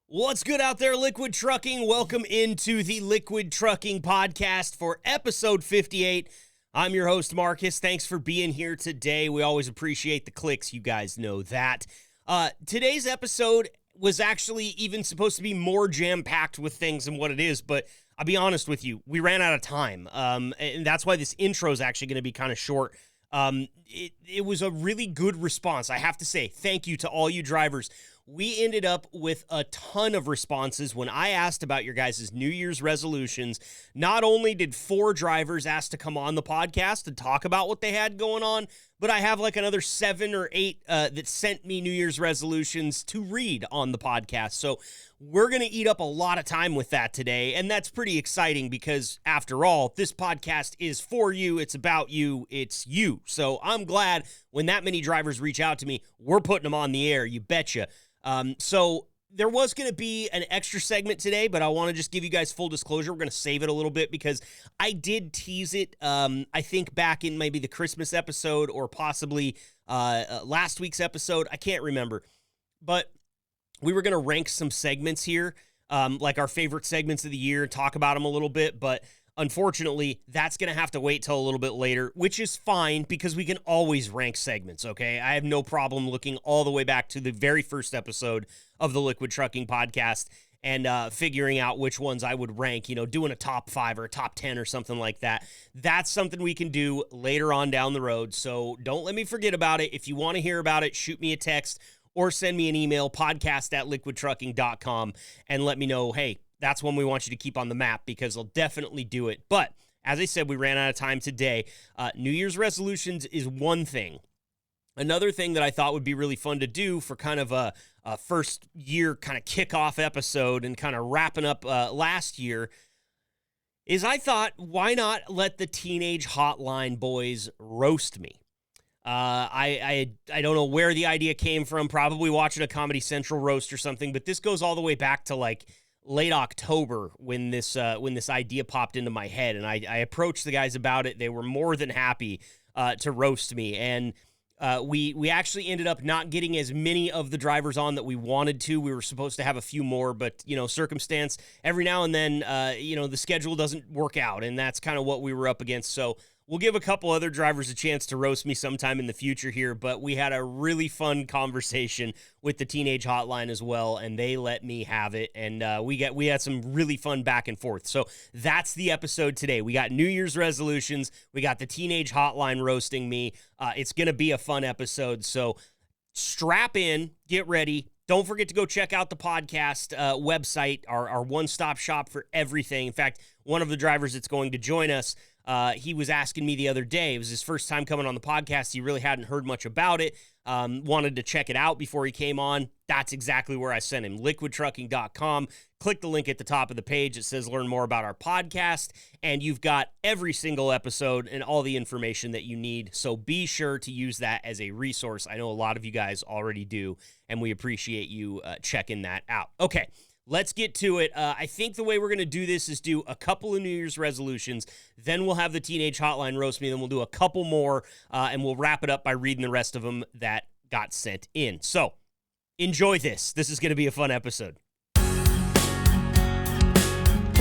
What's good out there, Liquid Trucking? Welcome into the Liquid Trucking Podcast for episode 58. I'm your host, Marcus. Thanks for being here today. We always appreciate the clicks. You guys know that. Today's episode was actually even supposed to be more jam-packed with things than what it is, but I'll be honest with you, we ran out of time, and that's why this intro is actually going to be kind of short. It was a really good response. I have to say thank you to all you drivers. We ended up with a ton of responses when I asked about your guys' New Year's resolutions. Not only did 4 drivers ask to come on the podcast and talk about what they had going on, but I have like another 7 or 8 that sent me New Year's resolutions to read on the podcast. So we're going to eat up a lot of time with that today, and that's pretty exciting because, after all, this podcast is for you, it's about you, it's you. So I'm glad when that many drivers reach out to me, we're putting them on the air, you betcha. So there was going to be an extra segment today, but I want to just give you guys full disclosure. We're going to save it a little bit because I did tease it, I think back in maybe the Christmas episode or possibly last week's episode. I can't remember. But we were going to rank some segments here, like our favorite segments of the year, talk about them a little bit. But unfortunately, that's going to have to wait till a little bit later, which is fine because we can always rank segments, okay? I have no problem looking all the way back to the very first episode of the Liquid Trucking Podcast and figuring out which ones I would rank, doing a top 5 or a top 10 or something like that. That's something we can do later on down the road, so don't let me forget about it. If you want to hear about it, shoot me a text or send me an email, podcast@liquidtrucking.com, and let me know, hey, that's one we want you to keep on the map because I'll definitely do it. But as I said, we ran out of time today. New Year's resolutions is one thing. Another thing that I thought would be really fun to do for kind of a first year kind of kickoff episode and kind of wrapping up last year is I thought, why not let the Teenage Hotline boys roast me? I don't know where the idea came from, probably watching a Comedy Central roast or something, but this goes all the way back to like late October when this idea popped into my head, and I approached the guys about it. They were more than happy to roast me, and we actually ended up not getting as many of the drivers on that we wanted to. We were supposed to have a few more, but circumstance every now and then, the schedule doesn't work out, and that's kind of what we were up against. So we'll give a couple other drivers a chance to roast me sometime in the future here, but we had a really fun conversation with the Teenage Hotline as well, and they let me have it, and we had some really fun back and forth. So that's the episode today. We got New Year's resolutions. We got the Teenage Hotline roasting me. It's going to be a fun episode, so strap in, get ready. Don't forget to go check out the podcast website, our one-stop shop for everything. In fact, one of the drivers that's going to join us, he was asking me the other day, it was his first time coming on the podcast. He really hadn't heard much about it, wanted to check it out before he came on. That's exactly where I sent him, liquidtrucking.com. Click the link at the top of the page. It says learn more about our podcast, and you've got every single episode and all the information that you need. So be sure to use that as a resource. I know a lot of you guys already do, and we appreciate you checking that out. Okay. Let's get to it. I think the way we're going to do this is do a couple of New Year's resolutions, then we'll have the Teenage Hotline roast me, then we'll do a couple more, and we'll wrap it up by reading the rest of them that got sent in. So, enjoy this. This is going to be a fun episode.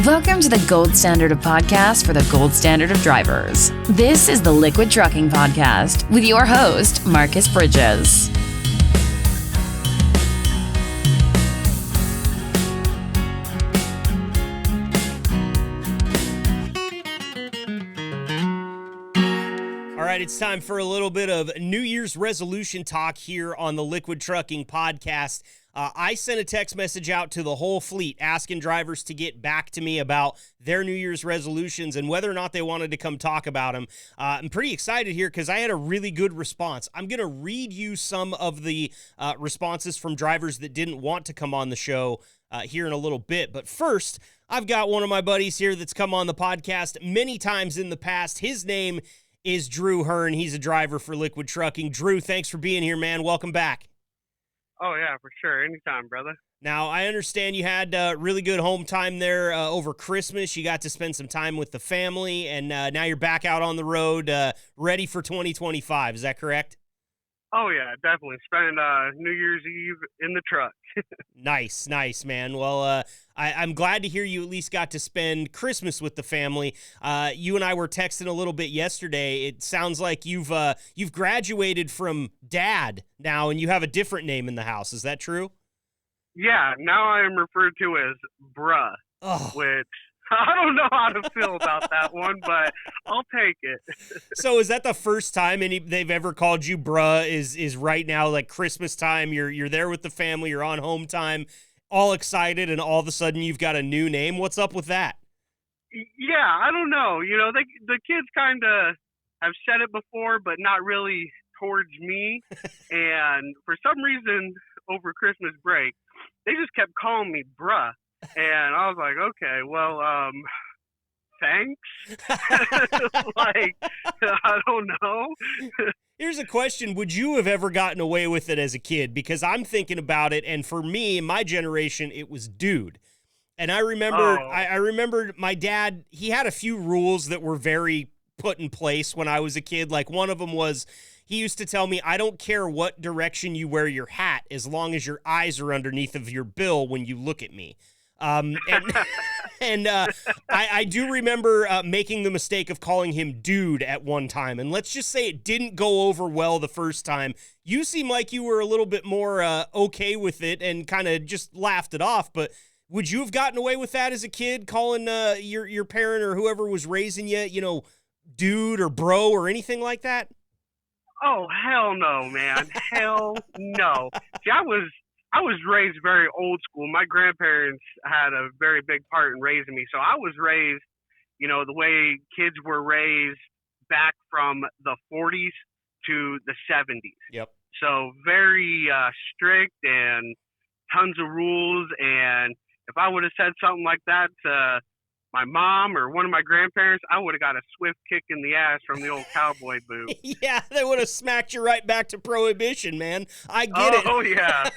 Welcome to the gold standard of podcasts for the gold standard of drivers. This is the Liquid Trucking Podcast with your host, Marcus Bridges. It's time for a little bit of New Year's resolution talk here on the Liquid Trucking Podcast. I sent a text message out to the whole fleet asking drivers to get back to me about their New Year's resolutions and whether or not they wanted to come talk about them. I'm pretty excited here because I had a really good response. I'm going to read you some of the responses from drivers that didn't want to come on the show here in a little bit. But first, I've got one of my buddies here that's come on the podcast many times in the past. His name is Drew Hearn. He's a driver for Liquid Trucking. Drew, thanks for being here, man. Welcome back. Oh, yeah, for sure. Anytime, brother. Now, I understand you had really good home time there over Christmas. You got to spend some time with the family, and now you're back out on the road, ready for 2025. Is that correct? Oh yeah, definitely. Spend New Year's Eve in the truck. Nice, nice, man. Well, I'm glad to hear you at least got to spend Christmas with the family. You and I were texting a little bit yesterday. It sounds like you've graduated from dad now, and you have a different name in the house. Is that true? Yeah, now I am referred to as bruh, Oh, which I don't know how to feel about that one, but I'll take it. so is that the first time they've ever called you bruh? Is right now like Christmas time? You're there with the family. You're on home time, all excited, and all of a sudden you've got a new name. What's up with that? Yeah, I don't know. The kids kind of have said it before, but not really towards me. And for some reason, over Christmas break, they just kept calling me bruh. And I was like, okay, well, thanks. Like, I don't know. Here's a question. Would you have ever gotten away with it as a kid? Because I'm thinking about it, and for me, in my generation, it was dude. And I remember, Oh. I remember my dad, he had a few rules that were very put in place when I was a kid. Like one of them was he used to tell me, I don't care what direction you wear your hat as long as your eyes are underneath of your bill when you look at me. And, I do remember making the mistake of calling him dude at one time. And let's just say it didn't go over well the first time. You seem like you were a little bit more okay with it and kind of just laughed it off. But would you have gotten away with that as a kid, calling your parent or whoever was raising you, dude or bro or anything like that? Oh, hell no, man. Hell no. See, I was raised very old school. My grandparents had a very big part in raising me. So I was raised, the way kids were raised back from the 40s to the 70s. Yep. So very strict and tons of rules. And if I would have said something like that to my mom or one of my grandparents, I would have got a swift kick in the ass from the old cowboy boot. Yeah, they would have smacked you right back to prohibition, man. I get it. Oh, yeah.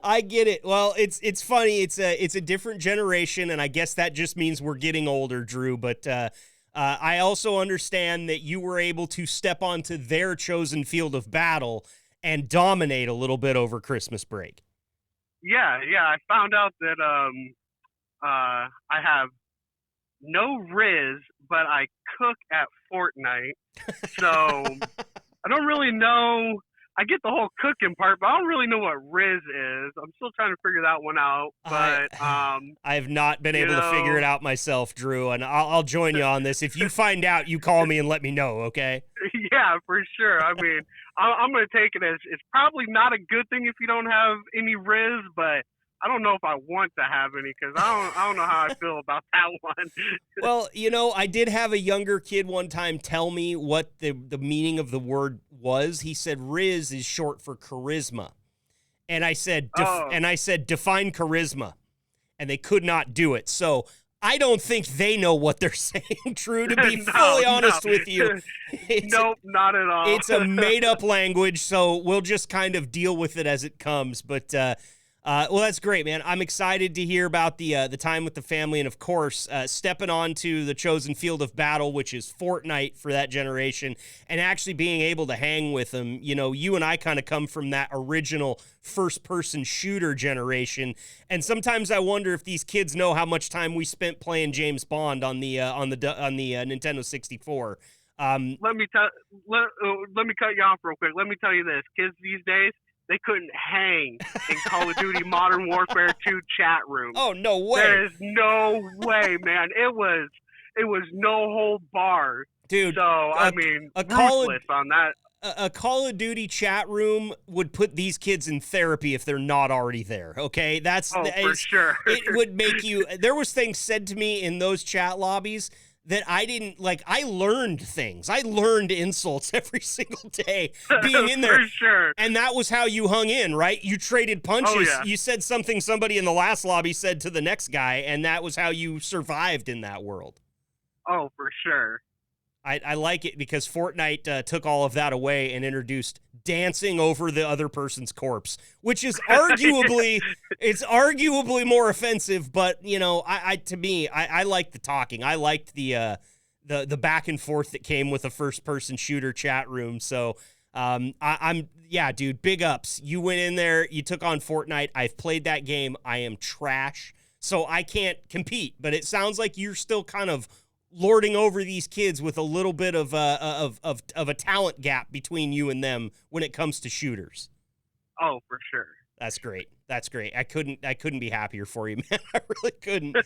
I get it. Well, it's funny. It's a different generation, and I guess that just means we're getting older, Drew. But I also understand that you were able to step onto their chosen field of battle and dominate a little bit over Christmas break. Yeah. I found out that I have no Riz, but I cook at Fortnite. So I don't really know. I get the whole cooking part, but I don't really know what Riz is. I'm still trying to figure that one out. But I have not been able to figure it out myself, Drew, and I'll join you on this. If you find out, you call me and let me know, okay? Yeah, for sure. I mean, I'm going to take it as it's probably not a good thing if you don't have any Riz, but I don't know if I want to have any because I don't know how I feel about that one. Well, I did have a younger kid one time tell me what the meaning of the word was. He said Riz is short for charisma. And I said define charisma. And they could not do it. So I don't think they know what they're saying, Drew, to be fully honest with you. Nope, not at all. It's a made-up language, so we'll just kind of deal with it as it comes. But well, that's great, man. I'm excited to hear about the time with the family, and of course, stepping onto the chosen field of battle, which is Fortnite for that generation, and actually being able to hang with them. You and I kind of come from that original first-person shooter generation, and sometimes I wonder if these kids know how much time we spent playing James Bond on the Nintendo 64. Let me cut you off real quick. Let me tell you this: kids these days, they couldn't hang in Call of Duty Modern Warfare 2 chat room. Oh, no way. There is no way, man. It was no hold bar. Dude, so, I mean, ruthless on that. A Call of Duty chat room would put these kids in therapy if they're not already there, okay? For sure. It would make you – there was things said to me in those chat lobbies that I didn't like. I learned things. I learned insults every single day being in there. For sure. And that was how you hung in, right? You traded punches. Oh, yeah. You said something somebody in the last lobby said to the next guy, and that was how you survived in that world. Oh, for sure. I like it because Fortnite took all of that away and introduced dancing over the other person's corpse, which is arguably it's arguably more offensive. But to me, I liked the talking. I liked the back and forth that came with a first person shooter chat room. So Yeah, dude, big ups. You went in there, you took on Fortnite. I've played that game. I am trash, so I can't compete. But it sounds like you're still kind of lording over these kids with a little bit of a talent gap between you and them when it comes to shooters. Oh, for sure. That's great. That's great. I couldn't be happier for you, man. I really couldn't.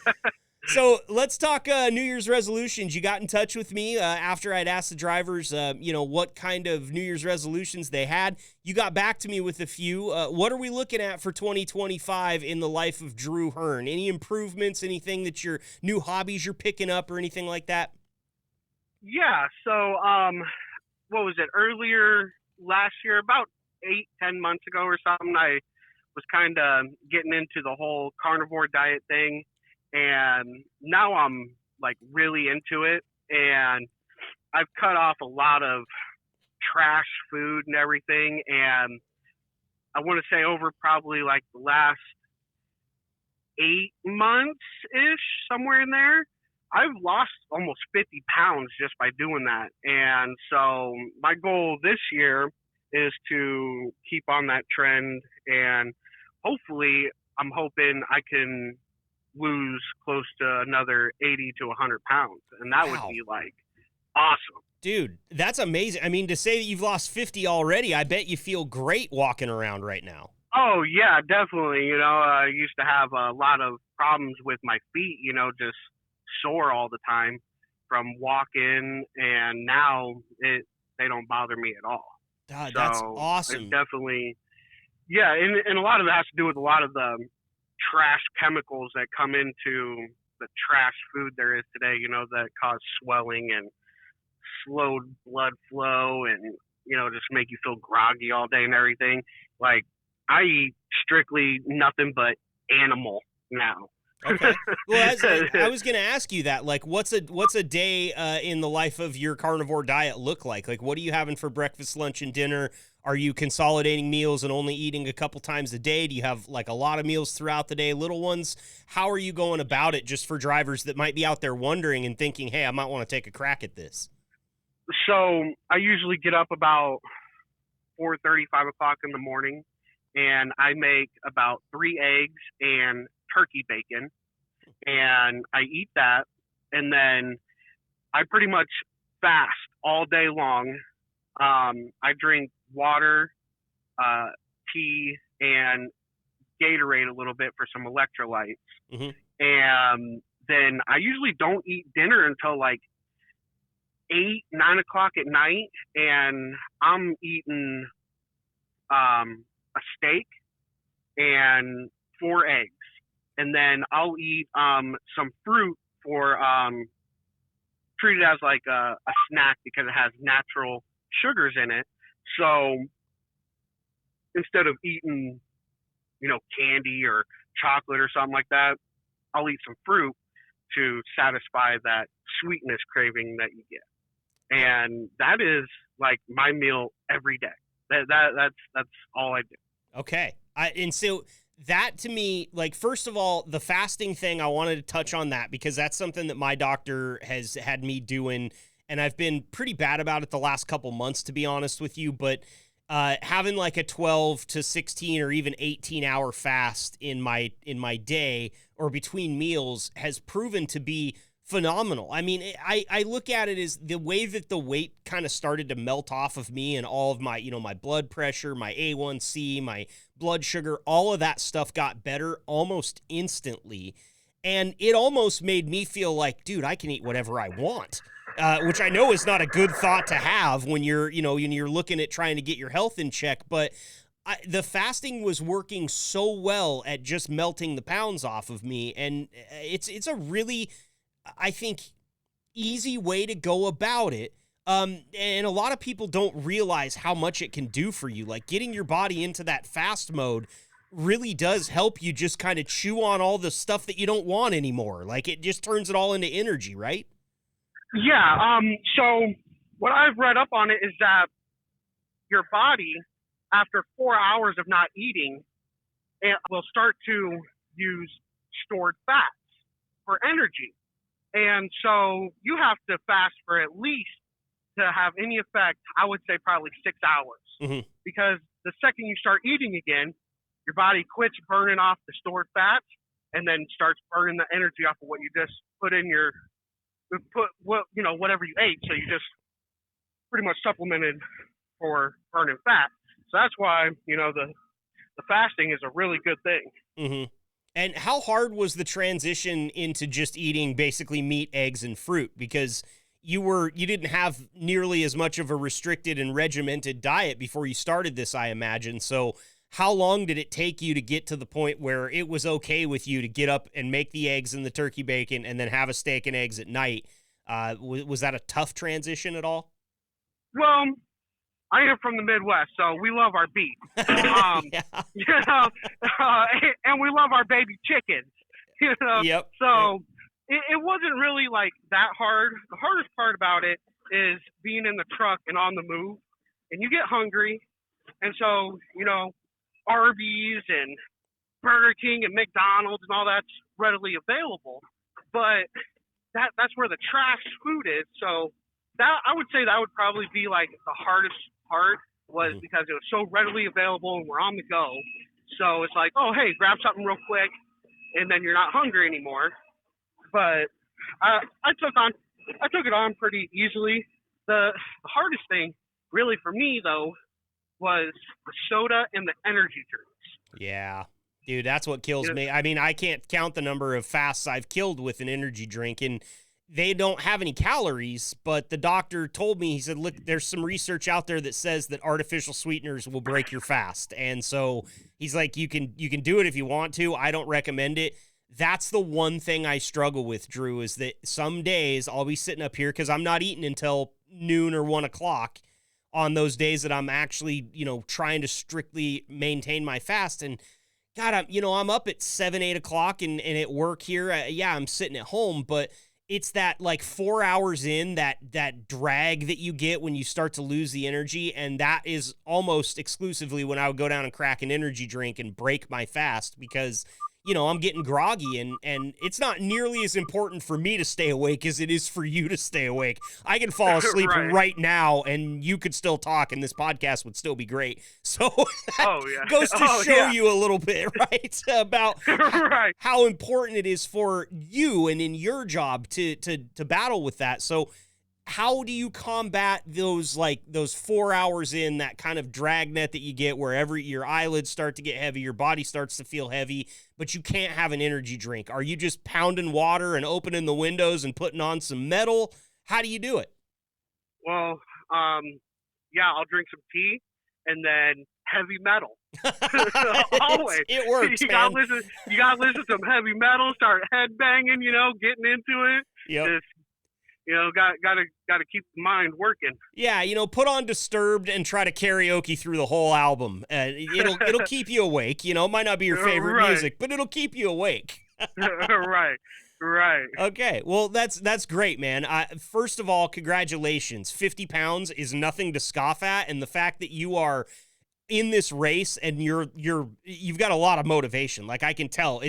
So let's talk New Year's resolutions. You got in touch with me after I'd asked the drivers, what kind of New Year's resolutions they had. You got back to me with a few. What are we looking at for 2025 in the life of Drew Hearn? Any improvements, anything that your new hobbies you're picking up or anything like that? Yeah. So, what was it? Earlier last year, about 8-10 months ago or something, I was kind of getting into the whole carnivore diet thing. And now I'm like really into it, and I've cut off a lot of trash food and everything. And I want to say over probably like the last 8 months ish, somewhere in there, I've lost almost 50 pounds just by doing that. And so my goal this year is to keep on that trend, and hopefully I'm hoping I can lose close to another 80 to 100 pounds, and that would be like awesome. Dude, that's amazing. I mean, to say that you've lost 50 already, I bet you feel great walking around right now. Oh yeah, definitely. I used to have a lot of problems with my feet, just sore all the time from walking, and now they don't bother me at all. God, that's awesome. Definitely. Yeah. And a lot of it has to do with a lot of the trash chemicals that come into the trash food there is today, that cause swelling and slowed blood flow and, just make you feel groggy all day and everything. Like, I eat strictly nothing but animal now. Okay. Well, I was going to ask you that. Like, what's a day in the life of your carnivore diet look like? Like, what are you having for breakfast, lunch, and dinner? Are you consolidating meals and only eating a couple times a day? Do you have like a lot of meals throughout the day, little ones? How are you going about it, just for drivers that might be out there wondering and thinking, hey, I might want to take a crack at this? So I usually get up about 4:30, 5 o'clock in the morning, and I make about 3 eggs and turkey bacon, and I eat that, and then I pretty much fast all day long. I drink water, tea, and Gatorade a little bit for some electrolytes. Mm-hmm. And then I usually don't eat dinner until like 8, 9 o'clock at night, and I'm eating a steak and 4 eggs. And then I'll eat some fruit for treat it as like a snack because it has natural sugars in it. So instead of eating, candy or chocolate or something like that, I'll eat some fruit to satisfy that sweetness craving that you get. And that is like my meal every day. That's all I do. Okay. And so that to me, like, first of all, the fasting thing, I wanted to touch on that because that's something that my doctor has had me doing, and I've been pretty bad about it the last couple months, to be honest with you. But having like a 12 to 16 or even 18-hour fast in my day or between meals has proven to be phenomenal. I mean, I look at it as the way that the weight kind of started to melt off of me, and all of my, my blood pressure, my A1C, my blood sugar, all of that stuff got better almost instantly. And it almost made me feel like, dude, I can eat whatever I want, which I know is not a good thought to have when you're looking at trying to get your health in check. But the fasting was working so well at just melting the pounds off of me. And it's a really, I think, easy way to go about it. And a lot of people don't realize how much it can do for you. Like, getting your body into that fast mode really does help you just kind of chew on all the stuff that you don't want anymore. Like, it just turns it all into energy, right? Yeah. So what I've read up on it is that your body, after 4 hours of not eating, it will start to use stored fats for energy. And so you have to fast for at least to have any effect, I would say probably 6 hours. Mm-hmm. Because the second you start eating again, your body quits burning off the stored fats and then starts burning the energy off of what you just put in whatever you ate. So you just pretty much supplemented for burning fat. So that's why, the fasting is a really good thing. Mm-hmm. And how hard was the transition into just eating basically meat, eggs, and fruit? Because you didn't have nearly as much of a restricted and regimented diet before you started this, I imagine. So how long did it take you to get to the point where it was okay with you to get up and make the eggs and the turkey bacon and then have a steak and eggs at night? Was that a tough transition at all? Well, I am from the Midwest, so we love our beef. Yeah. And we love our baby chickens. Yep. So it wasn't really like that hard. The hardest part about it is being in the truck and on the move, and you get hungry, and so Arby's and Burger King and McDonald's and all that's readily available, but that's where the trash food is. So that I would say that would probably be like the hardest part was because it was so readily available and we're on the go. So it's like, oh hey, grab something real quick, and then you're not hungry anymore. But I took it on pretty easily. The hardest thing really for me though was the soda and the energy drinks. Yeah. Dude, that's what kills me. I mean, I can't count the number of fasts I've killed with an energy drink, and they don't have any calories, but the doctor told me, he said, look, there's some research out there that says that artificial sweeteners will break your fast. And so he's like, you can do it if you want to. I don't recommend it. That's the one thing I struggle with, Drew, is that some days I'll be sitting up here because I'm not eating until noon or 1 o'clock on those days that I'm actually, trying to strictly maintain my fast. And God, I'm up at 7, 8 o'clock and at work here. I'm sitting at home, but it's that like 4 hours in that drag that you get when you start to lose the energy. And that is almost exclusively when I would go down and crack an energy drink and break my fast because, I'm getting groggy and it's not nearly as important for me to stay awake as it is for you to stay awake. I can fall asleep right now and you could still talk and this podcast would still be great. So that goes to show you a little bit, right? About how important it is for you and in your job to battle with that. So how do you combat those 4 hours in, that kind of dragnet that you get where your eyelids start to get heavy, your body starts to feel heavy, but you can't have an energy drink? Are you just pounding water and opening the windows and putting on some metal? How do you do it? Well, I'll drink some tea and then heavy metal. Always. It works, you man. You gotta listen to some heavy metal, start headbanging, getting into it. Yep. Just, gotta keep the mind working. Yeah, put on Disturbed and try to karaoke through the whole album. It'll keep you awake. It might not be your favorite music, but it'll keep you awake. Right. Okay. Well, that's great, man. First of all, congratulations. 50 pounds is nothing to scoff at, and the fact that you are in this race and you've got a lot of motivation. Like I can tell.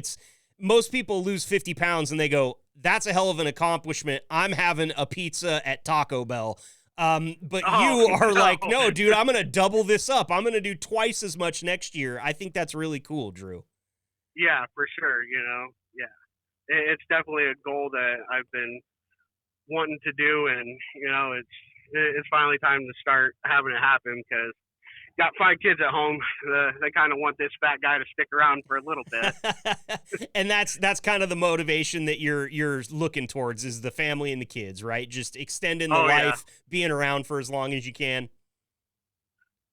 Most people lose 50 pounds and they go, that's a hell of an accomplishment. I'm having a pizza at Taco Bell. But you are like, no, dude, I'm going to double this up. I'm going to do twice as much next year. I think that's really cool, Drew. Yeah, for sure. Yeah. It's definitely a goal that I've been wanting to do. And, it's finally time to start having it happen because got 5 kids at home. They kind of want this fat guy to stick around for a little bit. And that's kind of the motivation that you're looking towards is the family and the kids, right? Just extending the life, being around for as long as you can.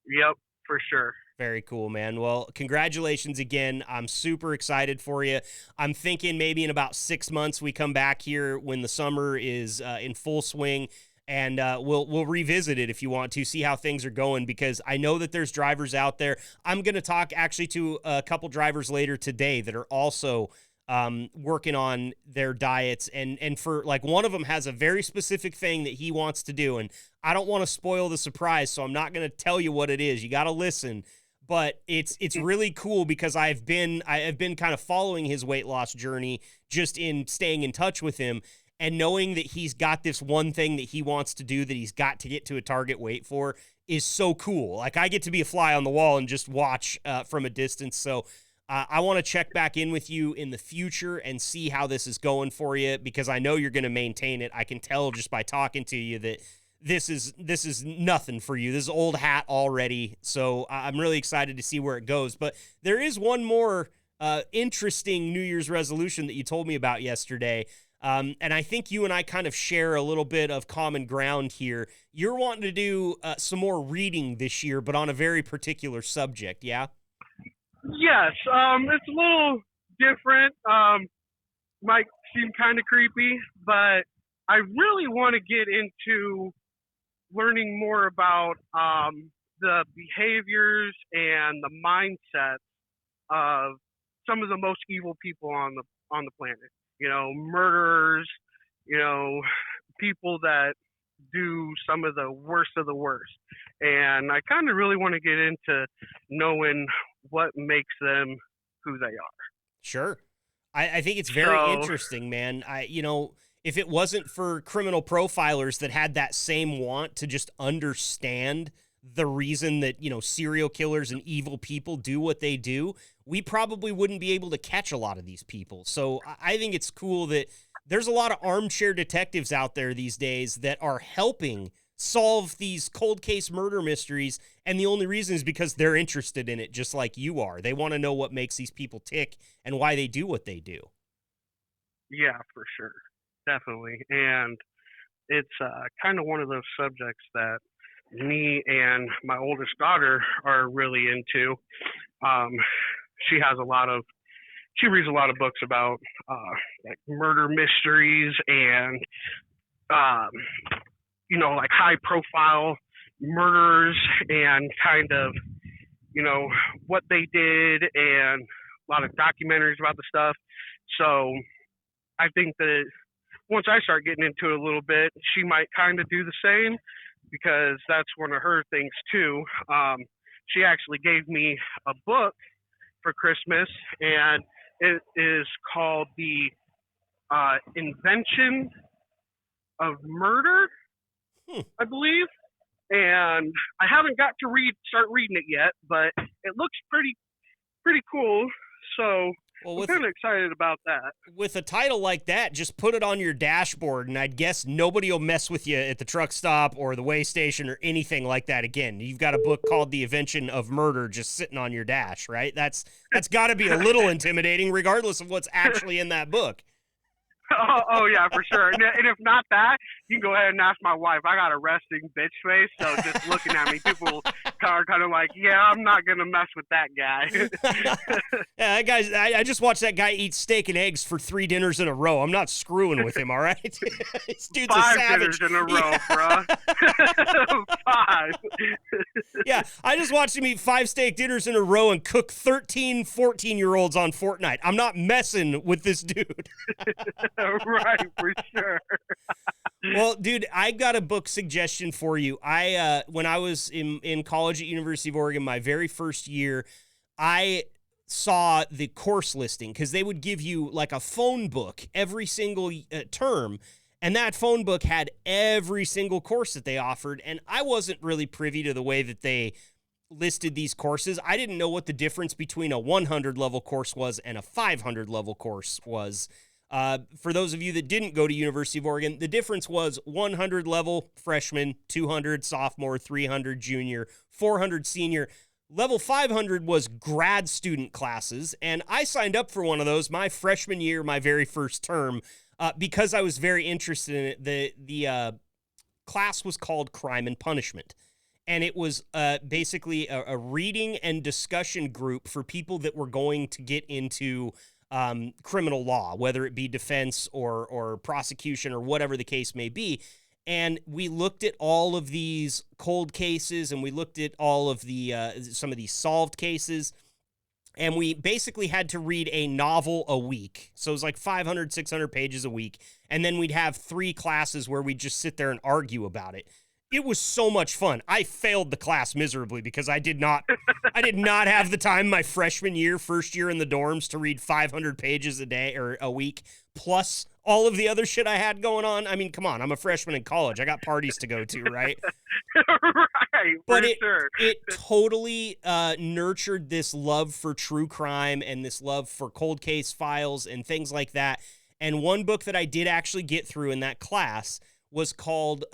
Yep, for sure. Very cool, man. Well, congratulations again. I'm super excited for you. I'm thinking maybe in about 6 months we come back here when the summer is in full swing. And we'll revisit it if you want to, see how things are going, because I know that there's drivers out there. I'm going to talk actually to a couple drivers later today that are also working on their diets. And for one of them has a very specific thing that he wants to do. And I don't want to spoil the surprise, so I'm not going to tell you what it is. You got to listen. But it's really cool because I have been kind of following his weight loss journey just in staying in touch with him. and knowing that he's got this one thing that he wants to do that he's got to get to a target weight for is so cool. Like, I get to be a fly on the wall and just watch from a distance. So I want to check back in with you in the future and see how this is going for you, because I know you're going to maintain it. I can tell just by talking to you that this is nothing for you. This is old hat already. So I'm really excited to see where it goes. But there is one more interesting New Year's resolution that you told me about yesterday. And I think you and I kind of share a little bit of common ground here. You're wanting to do some more reading this year, but on a very particular subject, yeah? Yes, it's a little different. Might seem kind of creepy, but I really want to get into learning more about the behaviors and the mindsets of some of the most evil people on the planet. You know, murderers, you know, people that do some of the worst of the worst. And I kind of really want to get into knowing what makes them who they are. Sure. I think it's very interesting, man. If it wasn't for criminal profilers that had that same want to just understand the reason that, serial killers and evil people do what they do, we probably wouldn't be able to catch a lot of these people. So I think it's cool that there's a lot of armchair detectives out there these days that are helping solve these cold case murder mysteries, and the only reason is because they're interested in it just like you are. They want to know what makes these people tick and why they do what they do. Yeah, for sure. Definitely. And it's kind of one of those subjects that me and my oldest daughter are really into. She reads a lot of books about like murder mysteries and like high profile murderers and kind of what they did, and a lot of documentaries about the stuff. So I think that once I start getting into it a little bit, she might kind of do the same, because that's one of her things too. She actually gave me a book for Christmas, and it is called The Invention of Murder, I believe. And I haven't got to start reading it yet, but it looks pretty cool. So I'm kind of excited about that. With a title like that, just put it on your dashboard, and I'd guess nobody will mess with you at the truck stop or the weigh station or anything like that again. You've got a book called The Invention of Murder just sitting on your dash, right? That's got to be a little intimidating, regardless of what's actually in that book. Oh yeah, for sure. And if not that, you can go ahead and ask my wife. I got a resting bitch face, so just looking at me, people are kind of like, yeah, I'm not going to mess with that guy. Yeah, that guy's, I just watched that guy eat steak and eggs for 3 dinners in a row. I'm not screwing with him, all right? This dude's 5 a savage. dinners in a row, bro. 5. Yeah, I just watched him eat 5 steak dinners in a row and cook 13, 14-year-olds on Fortnite. I'm not messing with this dude. Right, for sure. Well, dude, I got a book suggestion for you. When I was in college at University of Oregon, my very first year, I saw the course listing, because they would give you like a phone book every single term, and that phone book had every single course that they offered, and I wasn't really privy to the way that they listed these courses. I didn't know what the difference between a 100 level course was and a 500 level course was. For those of you that didn't go to University of Oregon, the difference was 100 level freshman, 200 sophomore, 300 junior, 400 senior. Level 500 was grad student classes, and I signed up for one of those my freshman year, my very first term, because I was very interested in it. The class was called Crime and Punishment, and it was basically a reading and discussion group for people that were going to get into criminal law, whether it be defense or prosecution or whatever the case may be. And we looked at all of these cold cases, and we looked at all of the some of these solved cases, and we basically had to read a novel a week. So it was like 500, 600 pages a week, and then we'd have 3 classes where we'd just sit there and argue about it. It was so much fun. I failed the class miserably because I did not have the time my freshman year, first year in the dorms, to read 500 pages a day or a week, plus all of the other shit I had going on. I mean, come on, I'm a freshman in college. I got parties to go to, right? Right, But sure. it totally nurtured this love for true crime and this love for cold case files and things like that. And one book that I did actually get through in that class was called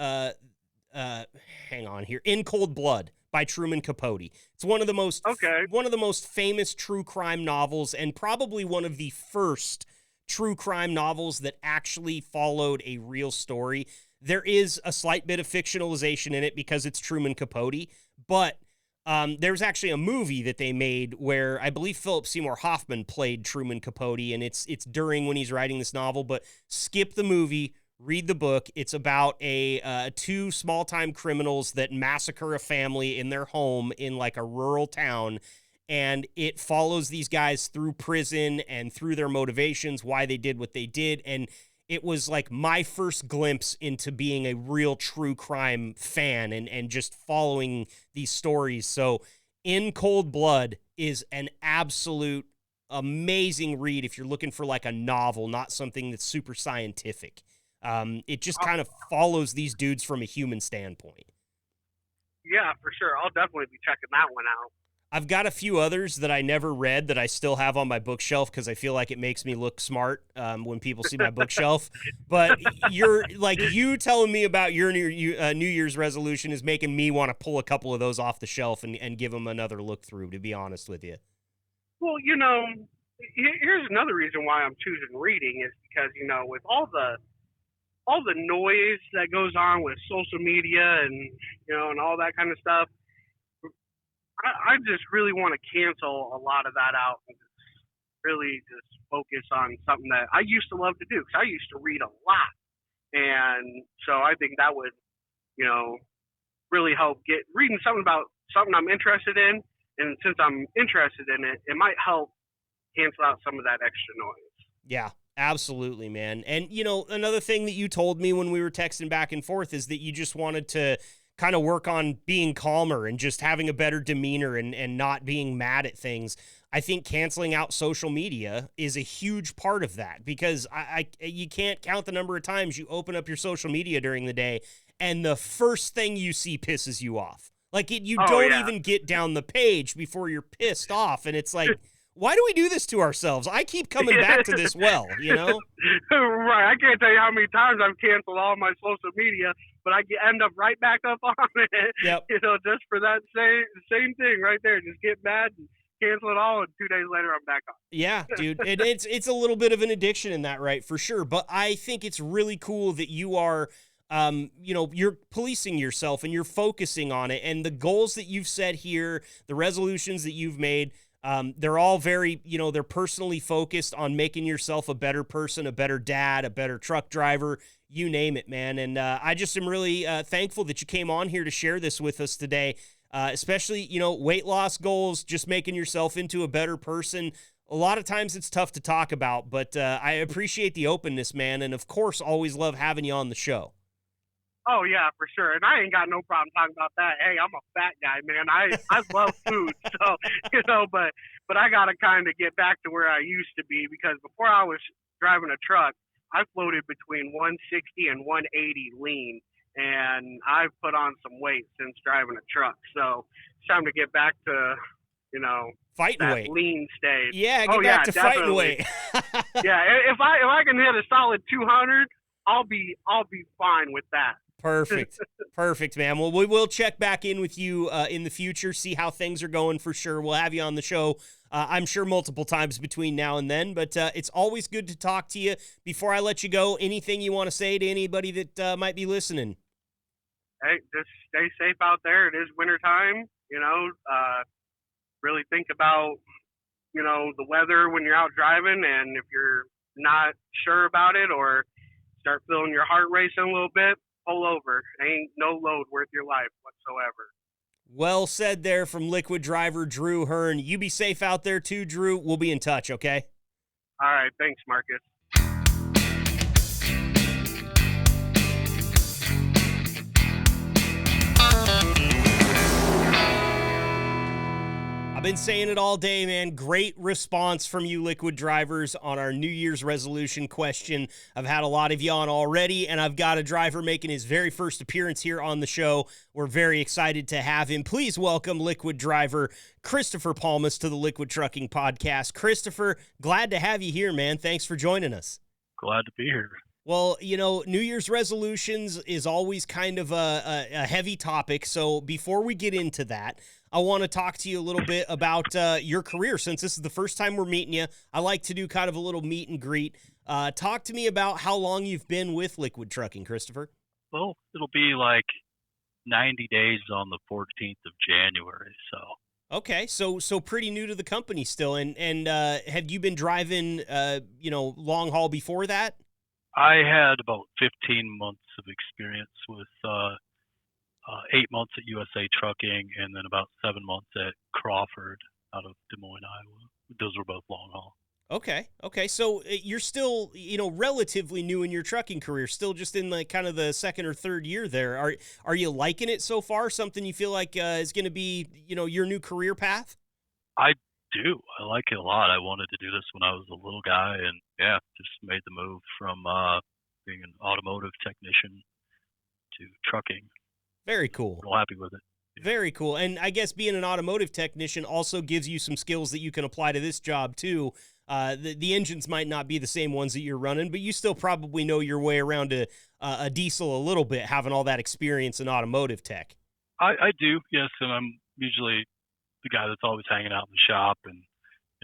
hang on here, In Cold Blood by Truman Capote. It's one of the most famous true crime novels, and probably one of the first true crime novels that actually followed a real story. There is a slight bit of fictionalization in it because it's Truman Capote, but there's actually a movie that they made where I believe Philip Seymour Hoffman played Truman Capote, and it's during when he's writing this novel. But skip the movie, read the book. It's about two small-time criminals that massacre a family in their home in like a rural town, and it follows these guys through prison and through their motivations, why they did what they did. And it was like my first glimpse into being a real true crime fan and just following these stories. So In Cold Blood is an absolute amazing read if you're looking for like a novel, not something that's super scientific. It just kind of follows these dudes from a human standpoint. Yeah, for sure. I'll definitely be checking that one out. I've got a few others that I never read that I still have on my bookshelf because I feel like it makes me look smart when people see my bookshelf. But you telling me about your New Year's resolution is making me want to pull a couple of those off the shelf and give them another look through, to be honest with you. Well, here's another reason why I'm choosing reading is because, with all the noise that goes on with social media and, and all that kind of stuff, I just really want to cancel a lot of that out and really just focus on something that I used to love to do, because I used to read a lot. And so I think that would, really help get reading something about something I'm interested in. And since I'm interested in it, it might help cancel out some of that extra noise. Yeah. Absolutely, man. And, another thing that you told me when we were texting back and forth is that you just wanted to kind of work on being calmer and just having a better demeanor and not being mad at things. I think canceling out social media is a huge part of that, because you can't count the number of times you open up your social media during the day and the first thing you see pisses you off. Like you don't even get down the page before you're pissed off. And it's like, why do we do this to ourselves? I keep coming back to this well, Right. I can't tell you how many times I've canceled all my social media, but I end up right back up on it. Yep. Just for that same thing right there. Just get mad and cancel it all, and 2 days later I'm back on. Yeah, dude. It's a little bit of an addiction in that, right? For sure. But I think it's really cool that you are you're policing yourself and you're focusing on it. And the goals that you've set here, the resolutions that you've made, they're all very, they're personally focused on making yourself a better person, a better dad, a better truck driver, you name it, man. And I just am really thankful that you came on here to share this with us today, especially, weight loss goals, just making yourself into a better person. A lot of times it's tough to talk about, but I appreciate the openness, man. And of course, always love having you on the show. Oh, yeah, for sure. And I ain't got no problem talking about that. Hey, I'm a fat guy, man. I love food. So, but I got to kind of get back to where I used to be, because before I was driving a truck, I floated between 160 and 180 lean. And I've put on some weight since driving a truck. So it's time to get back to, fighting that weight, lean stage. Yeah, get back to fighting weight. Yeah, if I can hit a solid 200, I'll be fine with that. Perfect, man. Well, we will check back in with you in the future, see how things are going for sure. We'll have you on the show, I'm sure, multiple times between now and then, but it's always good to talk to you. Before I let you go, anything you want to say to anybody that might be listening? Hey, just stay safe out there. It is wintertime, really think about, the weather when you're out driving, and if you're not sure about it or start feeling your heart racing a little bit, pull over. Ain't no load worth your life whatsoever. Well said there from Liquid driver Drew Hearn. You be safe out there too, Drew. We'll be in touch, okay? All right. Thanks, Marcus. I've been saying it all day, man. Great response from you liquid drivers on our New Year's resolution question. I've had a lot of you on already, and I've got a driver making his very first appearance here on the show. We're very excited to have him. Please welcome liquid driver Christopher Palmas to the Liquid Trucking Podcast. Christopher, glad to have you here, man. Thanks for joining us. Glad to be here. Well, you know, New Year's resolutions is always kind of a heavy topic. So before we get into that, I want to talk to you a little bit about your career. Since this is the first time we're meeting you, I like to do kind of a little meet and greet. Talk to me about how long you've been with Liquid Trucking, Christopher. Well, it'll be like 90 days on the 14th of January. So. Okay, so pretty new to the company still. And have you been driving, long haul before that? I had about 15 months of experience with 8 months at USA Trucking and then about 7 months at Crawford out of Des Moines, Iowa. Those were both long haul. Okay. So you're still, relatively new in your trucking career, still just in like kind of the second or third year there. Are you liking it so far? Something you feel like is going to be, your new career path? I do. I like it a lot. I wanted to do this when I was a little guy, and just made the move from being an automotive technician to trucking. Very cool. I'm real happy with it. Yeah. Very cool. And I guess being an automotive technician also gives you some skills that you can apply to this job too. The engines might not be the same ones that you're running, but you still probably know your way around a diesel a little bit, having all that experience in automotive tech. I do, yes, and I'm usually the guy that's always hanging out in the shop and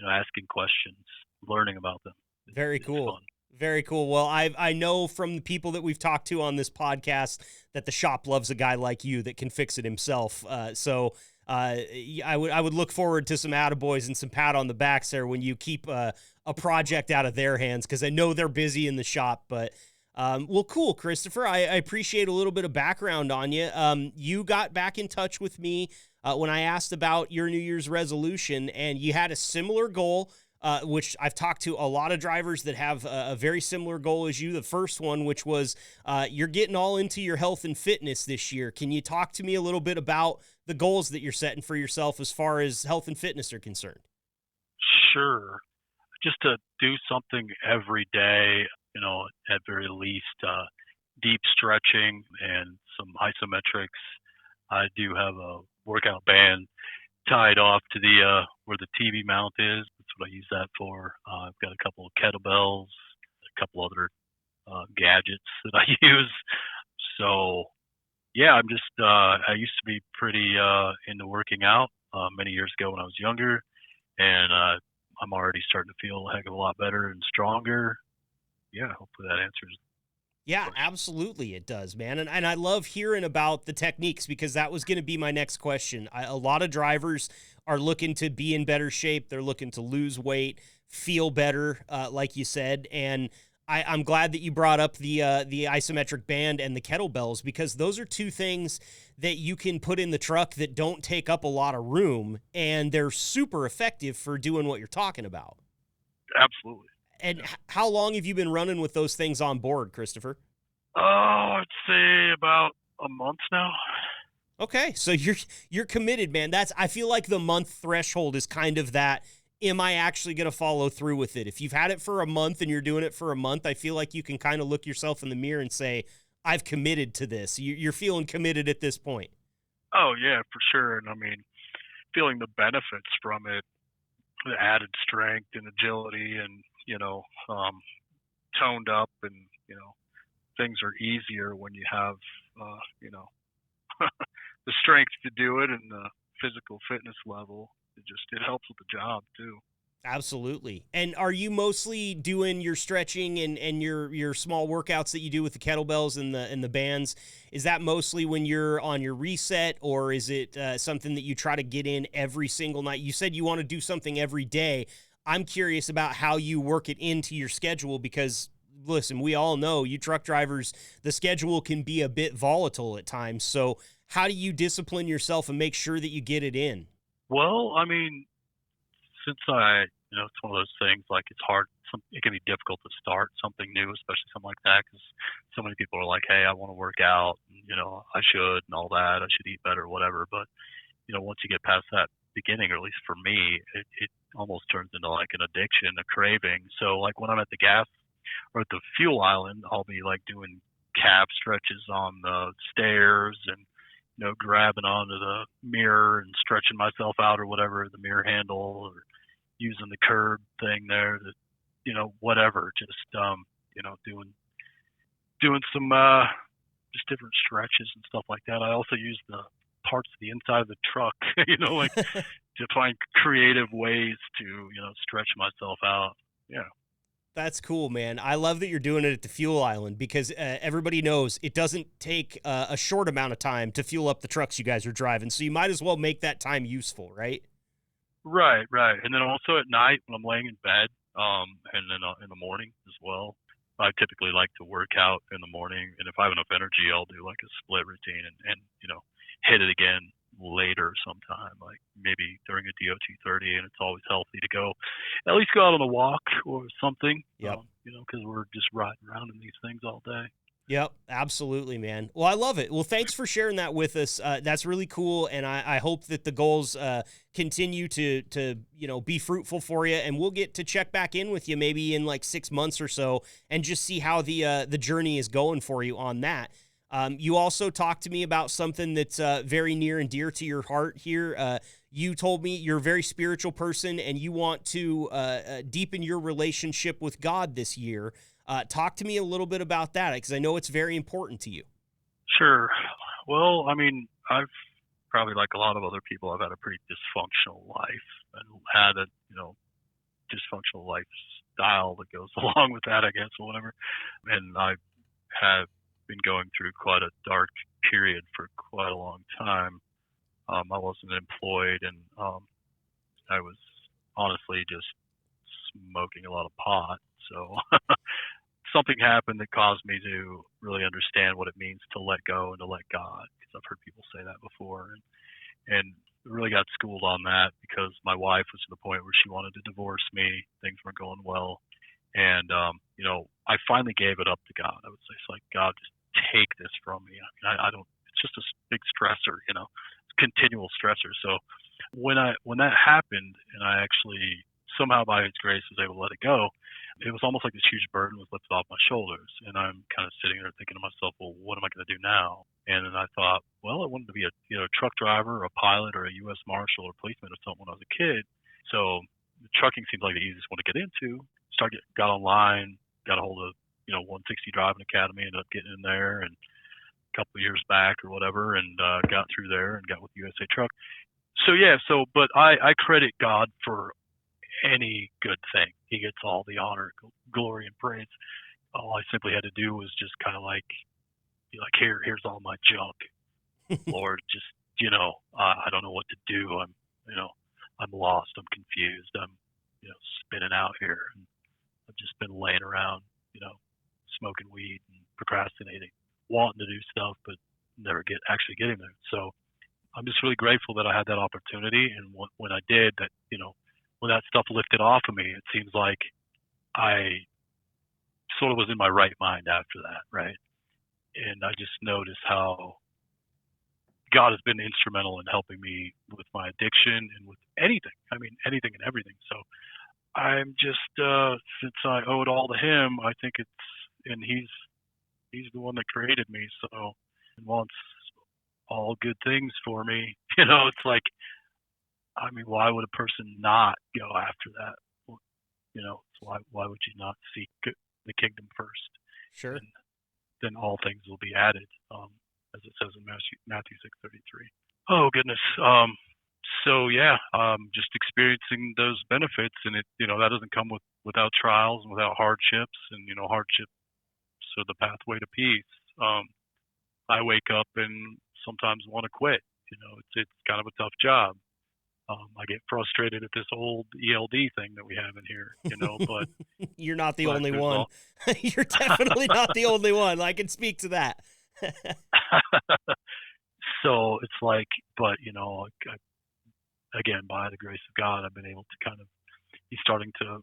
asking questions, learning about them. Very cool. Fun. Very cool. Well, I know from the people that we've talked to on this podcast that the shop loves a guy like you that can fix it himself. So I would look forward to some attaboys and some pat on the backs there when you keep a project out of their hands, because I know they're busy in the shop. But well, cool, Christopher. I appreciate a little bit of background on you. You got back in touch with me when I asked about your New Year's resolution, and you had a similar goal, which I've talked to a lot of drivers that have a very similar goal as you. The first one, which was you're getting all into your health and fitness this year. Can you talk to me a little bit about the goals that you're setting for yourself as far as health and fitness are concerned? Sure. Just to do something every day, at very least deep stretching and some isometrics. I do have a workout band tied off to the where the TV mount is. That's what I use that for. I've got a couple of kettlebells, a couple other gadgets that I use. So, I'm just I used to be pretty into working out many years ago when I was younger, and I'm already starting to feel a heck of a lot better and stronger. Hopefully that answers. Yeah, absolutely it does, man. And I love hearing about the techniques, because that was going to be my next question. A lot of drivers are looking to be in better shape. They're looking to lose weight, feel better, like you said. And I'm glad that you brought up the isometric band and the kettlebells, because those are two things that you can put in the truck that don't take up a lot of room, and they're super effective for doing what you're talking about. Absolutely. And how long have you been running with those things on board, Christopher? Oh, I'd say about a month now. Okay, so you're committed, man. I feel like the month threshold is kind of that, am I actually going to follow through with it? If you've had it for a month and you're doing it for a month, I feel like you can kind of look yourself in the mirror and say, I've committed to this. You're feeling committed at this point. Oh, yeah, for sure. And I mean, feeling the benefits from it, the added strength and agility and, toned up, and, things are easier when you have, the strength to do it and the physical fitness level. It helps with the job too. Absolutely. And are you mostly doing your stretching and your small workouts that you do with the kettlebells and the bands? Is that mostly when you're on your reset, or is it something that you try to get in every single night? You said you want to do something every day. I'm curious about how you work it into your schedule, because listen, we all know you truck drivers, the schedule can be a bit volatile at times. So how do you discipline yourself and make sure that you get it in? Well, I mean, since it's one of those things, like it's hard. It can be difficult to start something new, especially something like that, because so many people are like, hey, I want to work out, and, I should and all that. I should eat better, whatever. But, once you get past that beginning, or at least for me, it almost turns into like an addiction, a craving. So like when I'm at the gas or at the fuel island, I'll be like doing calf stretches on the stairs and grabbing onto the mirror and stretching myself out or whatever, the mirror handle, or using the curb thing there to, whatever, just doing some just different stretches and stuff like that. I also use the parts of the inside of the truck, like to find creative ways to, stretch myself out. Yeah. That's cool, man. I love that you're doing it at the fuel island because everybody knows it doesn't take a short amount of time to fuel up the trucks you guys are driving. So you might as well make that time useful, right? Right. And then also at night when I'm laying in bed, and then in the morning as well, I typically like to work out in the morning. And if I have enough energy, I'll do like a split routine and hit it again later sometime, like maybe during a DOT 30. And it's always healthy to go, at least go out on a walk or something, Yep. Because we're just riding around in these things all day. Yep, absolutely, man. Well, I love it. Well, thanks for sharing that with us. That's really cool, and I hope that the goals continue to be fruitful for you, and we'll get to check back in with you maybe in like 6 months or so and just see how the journey is going for you on that. You also talked to me about something that's very near and dear to your heart here. You told me you're a very spiritual person, and you want to deepen your relationship with God this year. Talk to me a little bit about that, because I know it's very important to you. Sure. Well, I mean, I've probably, like a lot of other people, I've had a pretty dysfunctional life and had a, dysfunctional lifestyle that goes along with that, I guess, or whatever. And I have been going through quite a dark period for quite a long time. I wasn't employed, and I was honestly just smoking a lot of pot. So something happened that caused me to really understand what it means to let go and to let God, because I've heard people say that before, and really got schooled on that because my wife was to the point where she wanted to divorce me. Things weren't going well, and I finally gave it up to God. I would say, it's like, God, just take this from me. I don't. It's just a big stressor, continual stressor. So when that happened, and I actually somehow by His grace was able to let it go, it was almost like this huge burden was lifted off my shoulders. And I'm kind of sitting there thinking to myself, well, what am I going to do now? And then I thought, well, I wanted to be a truck driver or a pilot or a U.S. Marshal or policeman or something when I was a kid. So trucking seemed like the easiest one to get into. Got online, got a hold of 160 Driving Academy, ended up getting in there and a couple of years back or whatever, and got through there and got with USA Truck. So but I credit God for any good thing. He gets all the honor, glory, and praise. All I simply had to do was just kind of be like, here's all my junk, Lord. Just I don't know what to do. I'm lost. I'm confused. I'm spinning out here, and I've just been laying around, smoking weed and procrastinating, wanting to do stuff, but never actually getting there. So I'm just really grateful that I had that opportunity, and when I did, that when that stuff lifted off of me, it seems like I sort of was in my right mind after that, right? And I just noticed how God has been instrumental in helping me with my addiction and with anything. I mean, anything and everything. So I'm just, since I owe it all to Him, I think and He's the one that created me. So He wants all good things for me. It's like, I mean, why would a person not go after that? Why would you not seek the kingdom first? Sure. And then all things will be added, as it says in Matthew 6:33. Oh goodness. Just experiencing those benefits, and it that doesn't come without trials and without hardships, and hardships are the pathway to peace. I wake up and sometimes want to quit. It's kind of a tough job. I get frustrated at this old ELD thing that we have in here, but you're not the only one. You're definitely not the only one. I can speak to that. So it's like, but again, by the grace of God, I've been able to He's starting to,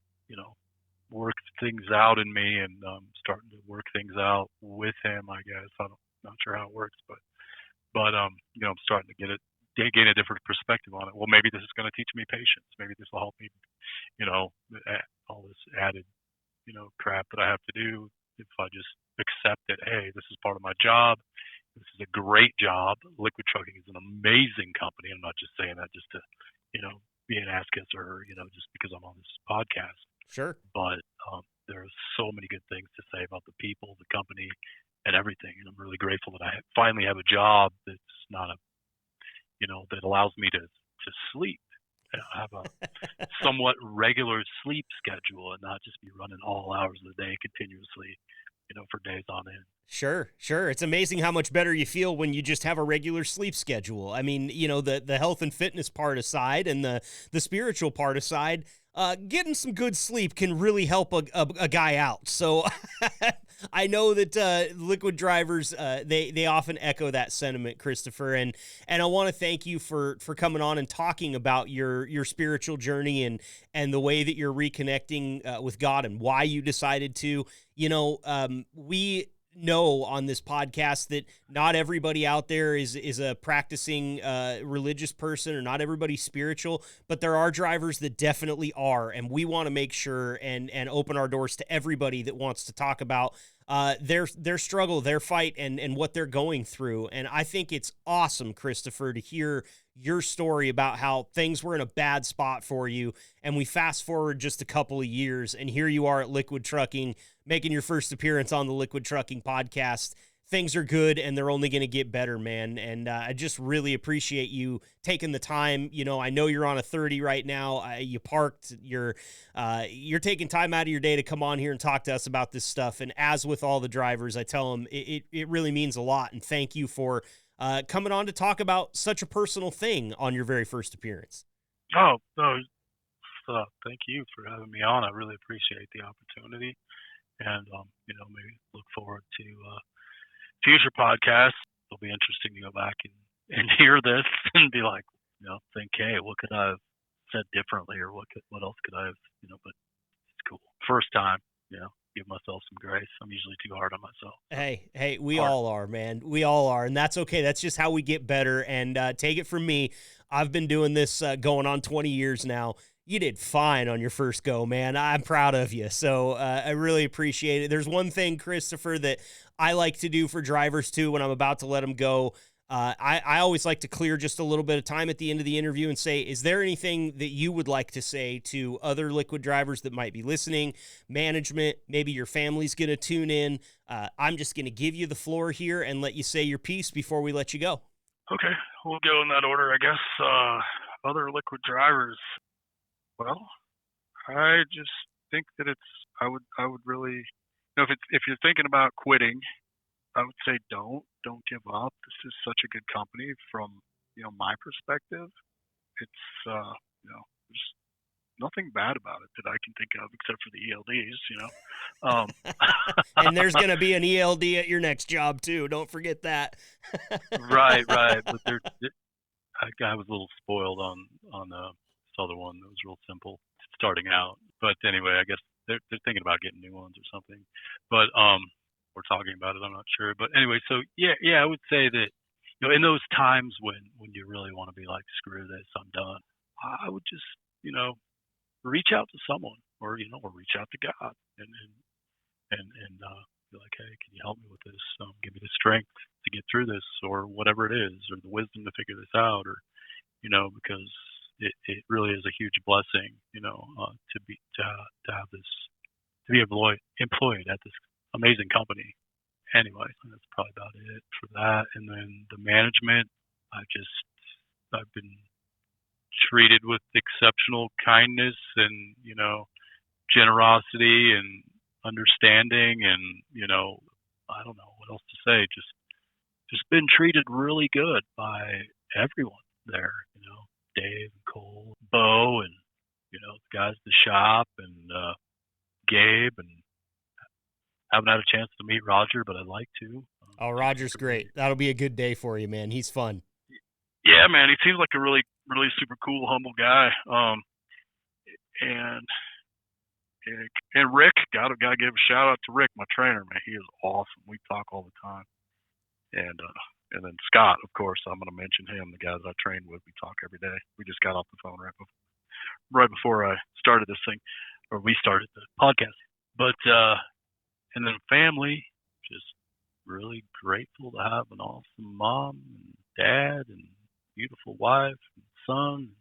work things out in me, and starting to work things out with Him, I guess. I'm not sure how it works, but I'm starting to get it gain a different perspective on it. Well, maybe this is going to teach me patience. Maybe this will help me, all this added, crap that I have to do. If I just accept that, hey, this is part of my job. This is a great job. Liquid Trucking is an amazing company. I'm not just saying that just to, be an ass kisser or, just because I'm on this podcast. Sure. But there's so many good things to say about the people, the company, and everything. And I'm really grateful that I finally have a job that's not that allows me to sleep. I have a somewhat regular sleep schedule and not just be running all hours of the day continuously, for days on end. Sure. It's amazing how much better you feel when you just have a regular sleep schedule. I mean, the health and fitness part aside and the spiritual part aside, getting some good sleep can really help a guy out. So I know that liquid drivers, they often echo that sentiment, Christopher. And I want to thank you for coming on and talking about your spiritual journey and the way that you're reconnecting with God and why you decided to. We know on this podcast that not everybody out there is a practicing religious person, or not everybody's spiritual, but there are drivers that definitely are, and we want to make sure and open our doors to everybody that wants to talk about their struggle, their fight, and what they're going through. And I think it's awesome, Christopher, to hear your story about how things were in a bad spot for you, and we fast forward just a couple of years, and here you are at Liquid Trucking, making your first appearance on the Liquid Trucking podcast. Things are good, and they're only going to get better, man. And I just really appreciate you taking the time. I know you're on a 30 right now. You parked. You're taking time out of your day to come on here and talk to us about this stuff. And as with all the drivers, I tell them it really means a lot. And thank you for coming on to talk about such a personal thing on your very first appearance. Oh, no. Thank you for having me on. I really appreciate the opportunity. And, maybe look forward to future podcasts. It'll be interesting to go back and hear this and be like, think, hey, what could I have said differently, or what else could I have, but it's cool. First time, give myself some grace. I'm usually too hard on myself. Hey, we all are, man. We all are, and that's okay. That's just how we get better. And take it from me, I've been doing this going on 20 years now. You did fine on your first go, man. I'm proud of you. So I really appreciate it. There's one thing, Christopher, that I like to do for drivers too when I'm about to let them go. I always like to clear just a little bit of time at the end of the interview and say, is there anything that you would like to say to other liquid drivers that might be listening, management, maybe your family's going to tune in? I'm just going to give you the floor here and let you say your piece before we let you go. Okay, we'll go in that order, I guess. Other liquid drivers. Well, I just think that I would really, if you're thinking about quitting, I would say don't give up. This is such a good company from, my perspective. It's, there's nothing bad about it that I can think of except for the ELDs, And there's going to be an ELD at your next job too. Don't forget that. Right. But I was a little spoiled on this other one that was real simple starting out. But anyway, I guess they're thinking about getting new ones or something. But we're talking about it. I'm not sure. But anyway, so yeah, I would say that in those times when you really want to be like, screw this, I'm done. I would just reach out to someone, or reach out to God and be like, hey, can you help me with this? Give me the strength to get through this, or whatever it is, or the wisdom to figure this out, or because it really is a huge blessing, to be employed at this amazing company. Anyway, that's probably about it for that. And then the management, I've been treated with exceptional kindness and generosity and understanding, and I don't know what else to say. Just been treated really good by everyone there. Dave and Cole, Bo, and the guys at the shop, and Gabe, and haven't had a chance to meet Roger, but I'd like to. Oh, Roger's great. That'll be a good day for you, man. He's fun. Yeah, man, he seems like a really, really super cool, humble guy. And Rick, gotta give a shout out to Rick, my trainer, man. He is awesome. We talk all the time, and And then Scott, of course, I'm going to mention him. The guys I train with, we talk every day. We just got off the phone right before I started this thing, or we started the podcast. But and then family, just really grateful to have an awesome mom and dad and beautiful wife and son, and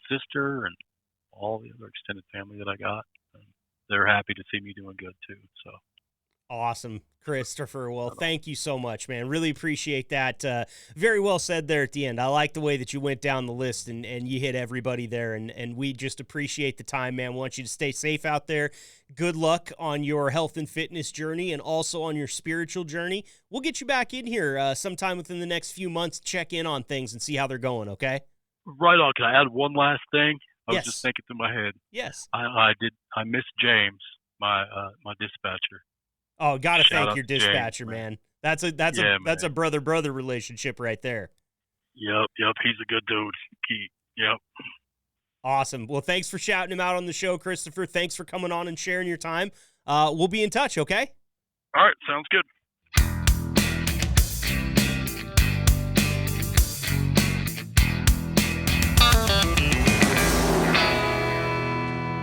sister, and all the other extended family that I got. And they're happy to see me doing good too. So awesome, Christopher. Well, thank you so much, man. Really appreciate that. Very well said there at the end. I like the way that you went down the list and you hit everybody there, and we just appreciate the time, man. Want you to stay safe out there. Good luck on your health and fitness journey and also on your spiritual journey. We'll get you back in here sometime within the next few months, check in on things and see how they're going, okay? Right on. Can I add one last thing? I Yes. was just thinking through my head. Yes. I miss James, my dispatcher. Oh, gotta Shout thank out your to James, dispatcher, man. That's a brother relationship right there. Yep. He's a good dude. Yep. Awesome. Well, thanks for shouting him out on the show, Christopher. Thanks for coming on and sharing your time. We'll be in touch, okay? All right. Sounds good.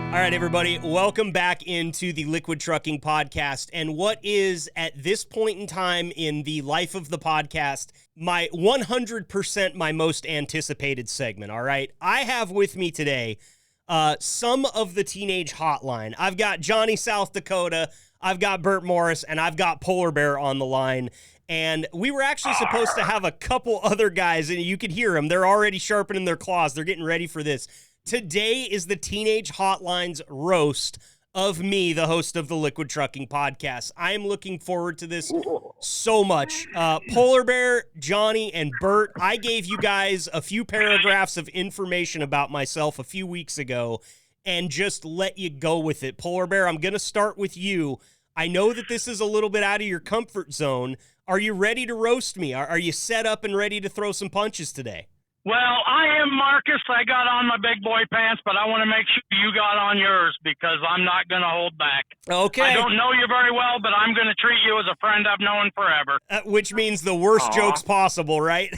All right, everybody, welcome back into the Liquid Trucking Podcast. And what is, at this point in time in the life of the podcast, my 100% my most anticipated segment, all right? I have with me today some of the Teenage Hotline. I've got Johnny South Dakota, I've got Burt Morris, and I've got Polar Bear on the line. And we were actually supposed to have a couple other guys, and you could hear them. They're already sharpening their claws. They're getting ready for this. Today is the Teenage Hotline's roast of me, the host of the Liquid Trucking Podcast. I am looking forward to this so much. Polar Bear, Johnny, and Bert, I gave you guys a few paragraphs of information about myself a few weeks ago and just let you go with it. Polar Bear, I'm going to start with you. I know that this is a little bit out of your comfort zone. Are you ready to roast me? Are you set up and ready to throw some punches today? Well, I am Marcus. I got on my big boy pants, but I want to make sure you got on yours because I'm not going to hold back. Okay. I don't know you very well, but I'm going to treat you as a friend I've known forever. Which means the worst jokes possible, right?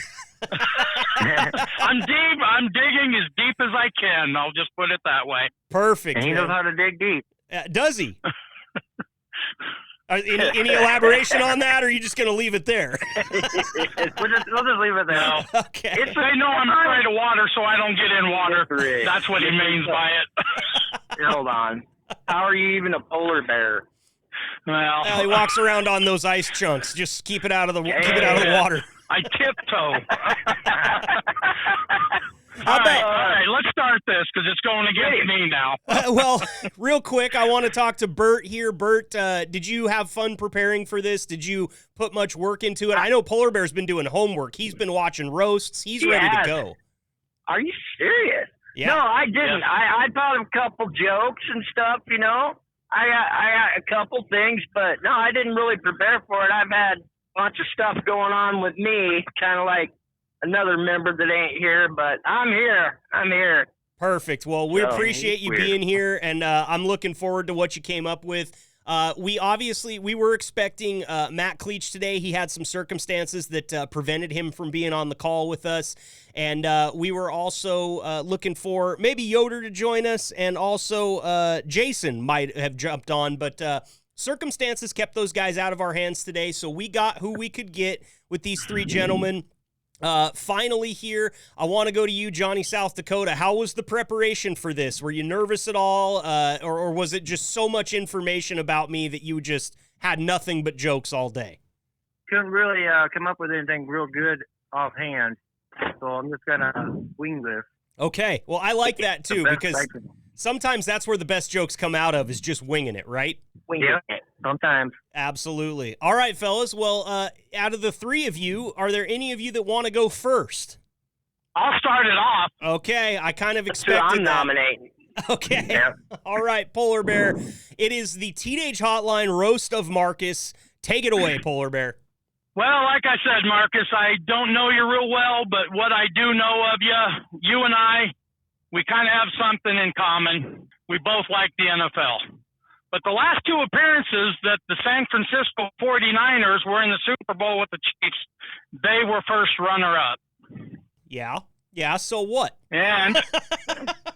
I'm deep. I'm digging as deep as I can. I'll just put it that way. Perfect. He knows how to dig deep. Does he? Any elaboration on that, or are you just going to leave it there? We'll just leave it there. No. Okay. They know I'm afraid of water, so I don't get in water. That's what he means by it. Hold on. How are you even a polar bear? Well, He walks around on those ice chunks. Just keep it out of the water. I tiptoe. How All about, right, let's start this because it's going against me now. well, real quick, I want to talk to Bert here. Bert, did you have fun preparing for this? Did you put much work into it? I know Polar Bear's been doing homework. He's been watching roasts. He's ready to go. Are you serious? Yeah. No, I didn't. I thought of a couple jokes and stuff, you know. I got a couple things, but no, I didn't really prepare for it. I've had a bunch of stuff going on with me, kind of like another member that ain't here, but I'm here. Perfect. Well, we appreciate you being here, and I'm looking forward to what you came up with. We were expecting Matt Cleach today. He had some circumstances that prevented him from being on the call with us, and we were also looking for maybe Yoder to join us, and also Jason might have jumped on, but circumstances kept those guys out of our hands today, so we got who we could get with these three gentlemen. Finally here, I want to go to you, Johnny South Dakota. How was the preparation for this? Were you nervous at all? Or was it just so much information about me that you just had nothing but jokes all day? Couldn't really come up with anything real good offhand, so I'm just going to wing this. Okay. Well, I like that too, because sometimes that's where the best jokes come out of, is just winging it, right? Winging it. Sometimes. Absolutely. All right, fellas. Well, out of the three of you, are there any of you that want to go first? I'll start it off. Okay, I kind of expected I'm nominating. Okay. Yeah. All right, Polar Bear. It is the Teenage Hotline roast of Marcus. Take it away, Polar Bear. Well, like I said, Marcus, I don't know you real well, but what I do know of you and I, we kind of have something in common. We both like the NFL. But the last two appearances that the San Francisco 49ers were in the Super Bowl with the Chiefs, they were first runner-up. Yeah, so what? And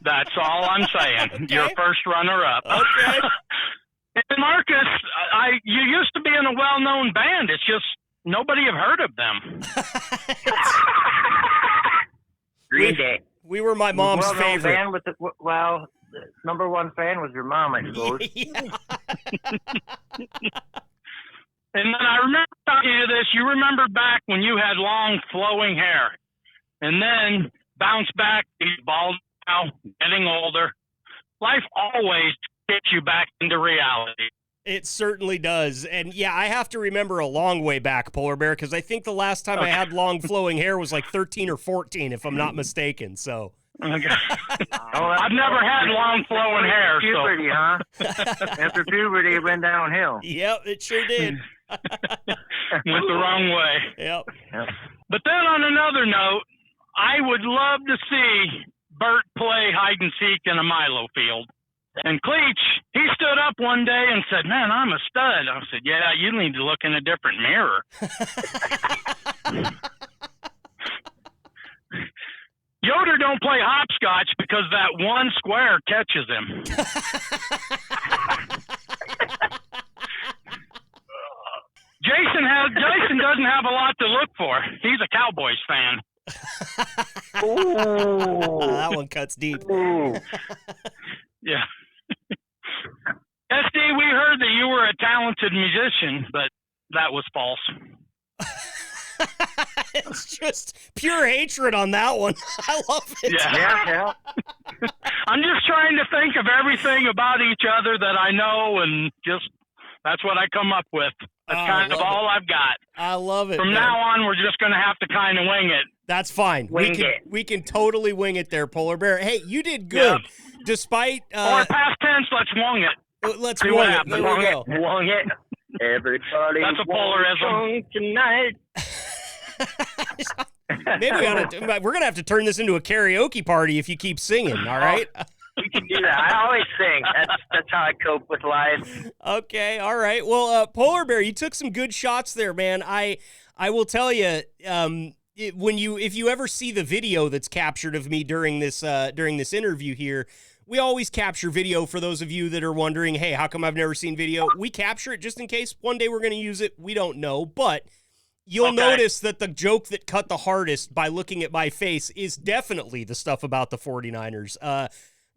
that's all I'm saying. Okay. You're first runner-up. Okay. And Marcus, you used to be in a well-known band. It's just nobody have heard of them. Green Day. We were my mom's Well-known favorite. band with the number one fan was your mom, I suppose. Yeah. And then I remember talking to you this. You remember back when you had long flowing hair, and then bounced back, he's bald now, getting older. Life always gets you back into reality. It certainly does. And yeah, I have to remember a long way back, Polar Bear, because I think the last time I had long flowing hair was like 13 or 14, if I'm not mistaken. So. Okay. I've never had long flowing hair. Puberty, huh? After puberty, it went downhill. Yep, it sure did. Went the wrong way. Yep. But then on another note, I would love to see Bert play hide and seek in a Milo field. And Cleach, he stood up one day and said, "Man, I'm a stud." I said, "Yeah, you need to look in a different mirror." Yoder don't play hopscotch because that one square catches him. Jason doesn't have a lot to look for. He's a Cowboys fan. Ooh. That one cuts deep. Ooh. Yeah. SD, we heard that you were a talented musician, but that was false. It's just pure hatred on that one. I love it. Yeah. I'm just trying to think of everything about each other that I know, and just that's what I come up with. That's kind of all I've got. I love it. From man. now on, we're just going to have to kind of wing it. That's fine. Wing We can totally wing it there, Polar Bear. Hey, you did good. Yeah. Despite Or past tense, let's wing it. let's See wing what it. happens. There we go. Wong it. Everybody. That's a polarism. Tonight. Maybe we're gonna have to turn this into a karaoke party if you keep singing. All right. You can do that. I always sing. That's how I cope with life. Okay. All right. Well, Polar Bear, you took some good shots there, man. I will tell you, if you ever see the video that's captured of me during this interview here, we always capture video for those of you that are wondering, hey, how come I've never seen video? We capture it just in case one day we're going to use it. We don't know, but you'll notice that the joke that cut the hardest by looking at my face is definitely the stuff about the 49ers.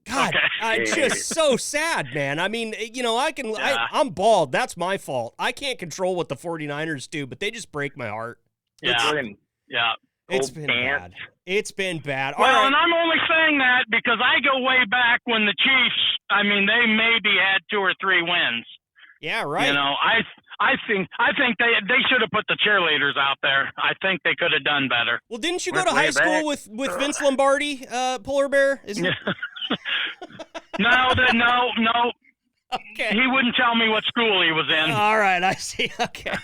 God, I'm just so sad, man. I mean, I'm bald. That's my fault. I can't control what the 49ers do, but they just break my heart. Yeah. It's been bad. It's been bad. Well, All right. and I'm only saying that because I go way back when the Chiefs, they maybe had 2 or 3 wins. Yeah, right. You know, I think they should have put the cheerleaders out there. I think they could have done better. Well, didn't you go to high school with Vince Lombardi, Polar Bear? No. Okay. He wouldn't tell me what school he was in. All right, I see. Okay.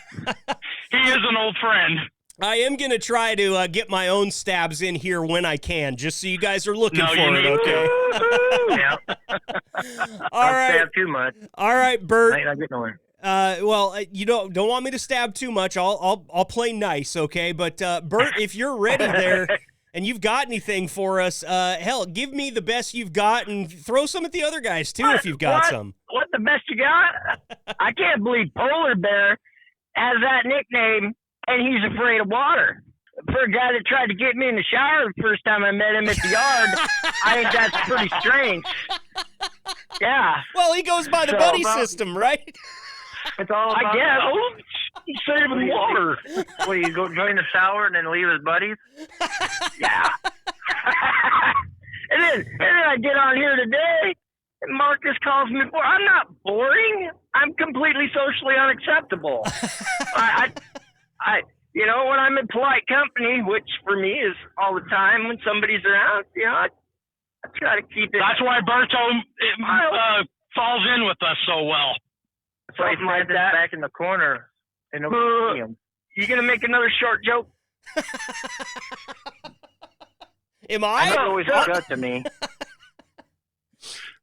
He is an old friend. I am going to try to get my own stabs in here when I can, just so you guys are looking for it, okay? Yeah. All right. Stab too much. All right, Bert. I ain't not getting nowhere. Well, you don't want me to stab too much. I'll play nice, okay? But Bert, if you're ready there and you've got anything for us, hell, give me the best you've got and throw some at the other guys too if you've got some. What the best you got? I can't believe Polar Bear has that nickname and he's afraid of water. For a guy that tried to get me in the shower the first time I met him at the yard, I think that's pretty strange. Yeah. Well, he goes by the buddy system, right? It's all about, I guess. He's saving water. Well, you go join the shower and then leave his buddies? Yeah. and then I get on here today and Marcus calls me boring. I'm not boring. I'm completely socially unacceptable. When I'm in polite company, which for me is all the time when somebody's around, I try to keep it. That's why Berto falls in with us so well. So he's like that back in the corner. And nobody see him. You gonna make another short joke? Am I? That always got to me.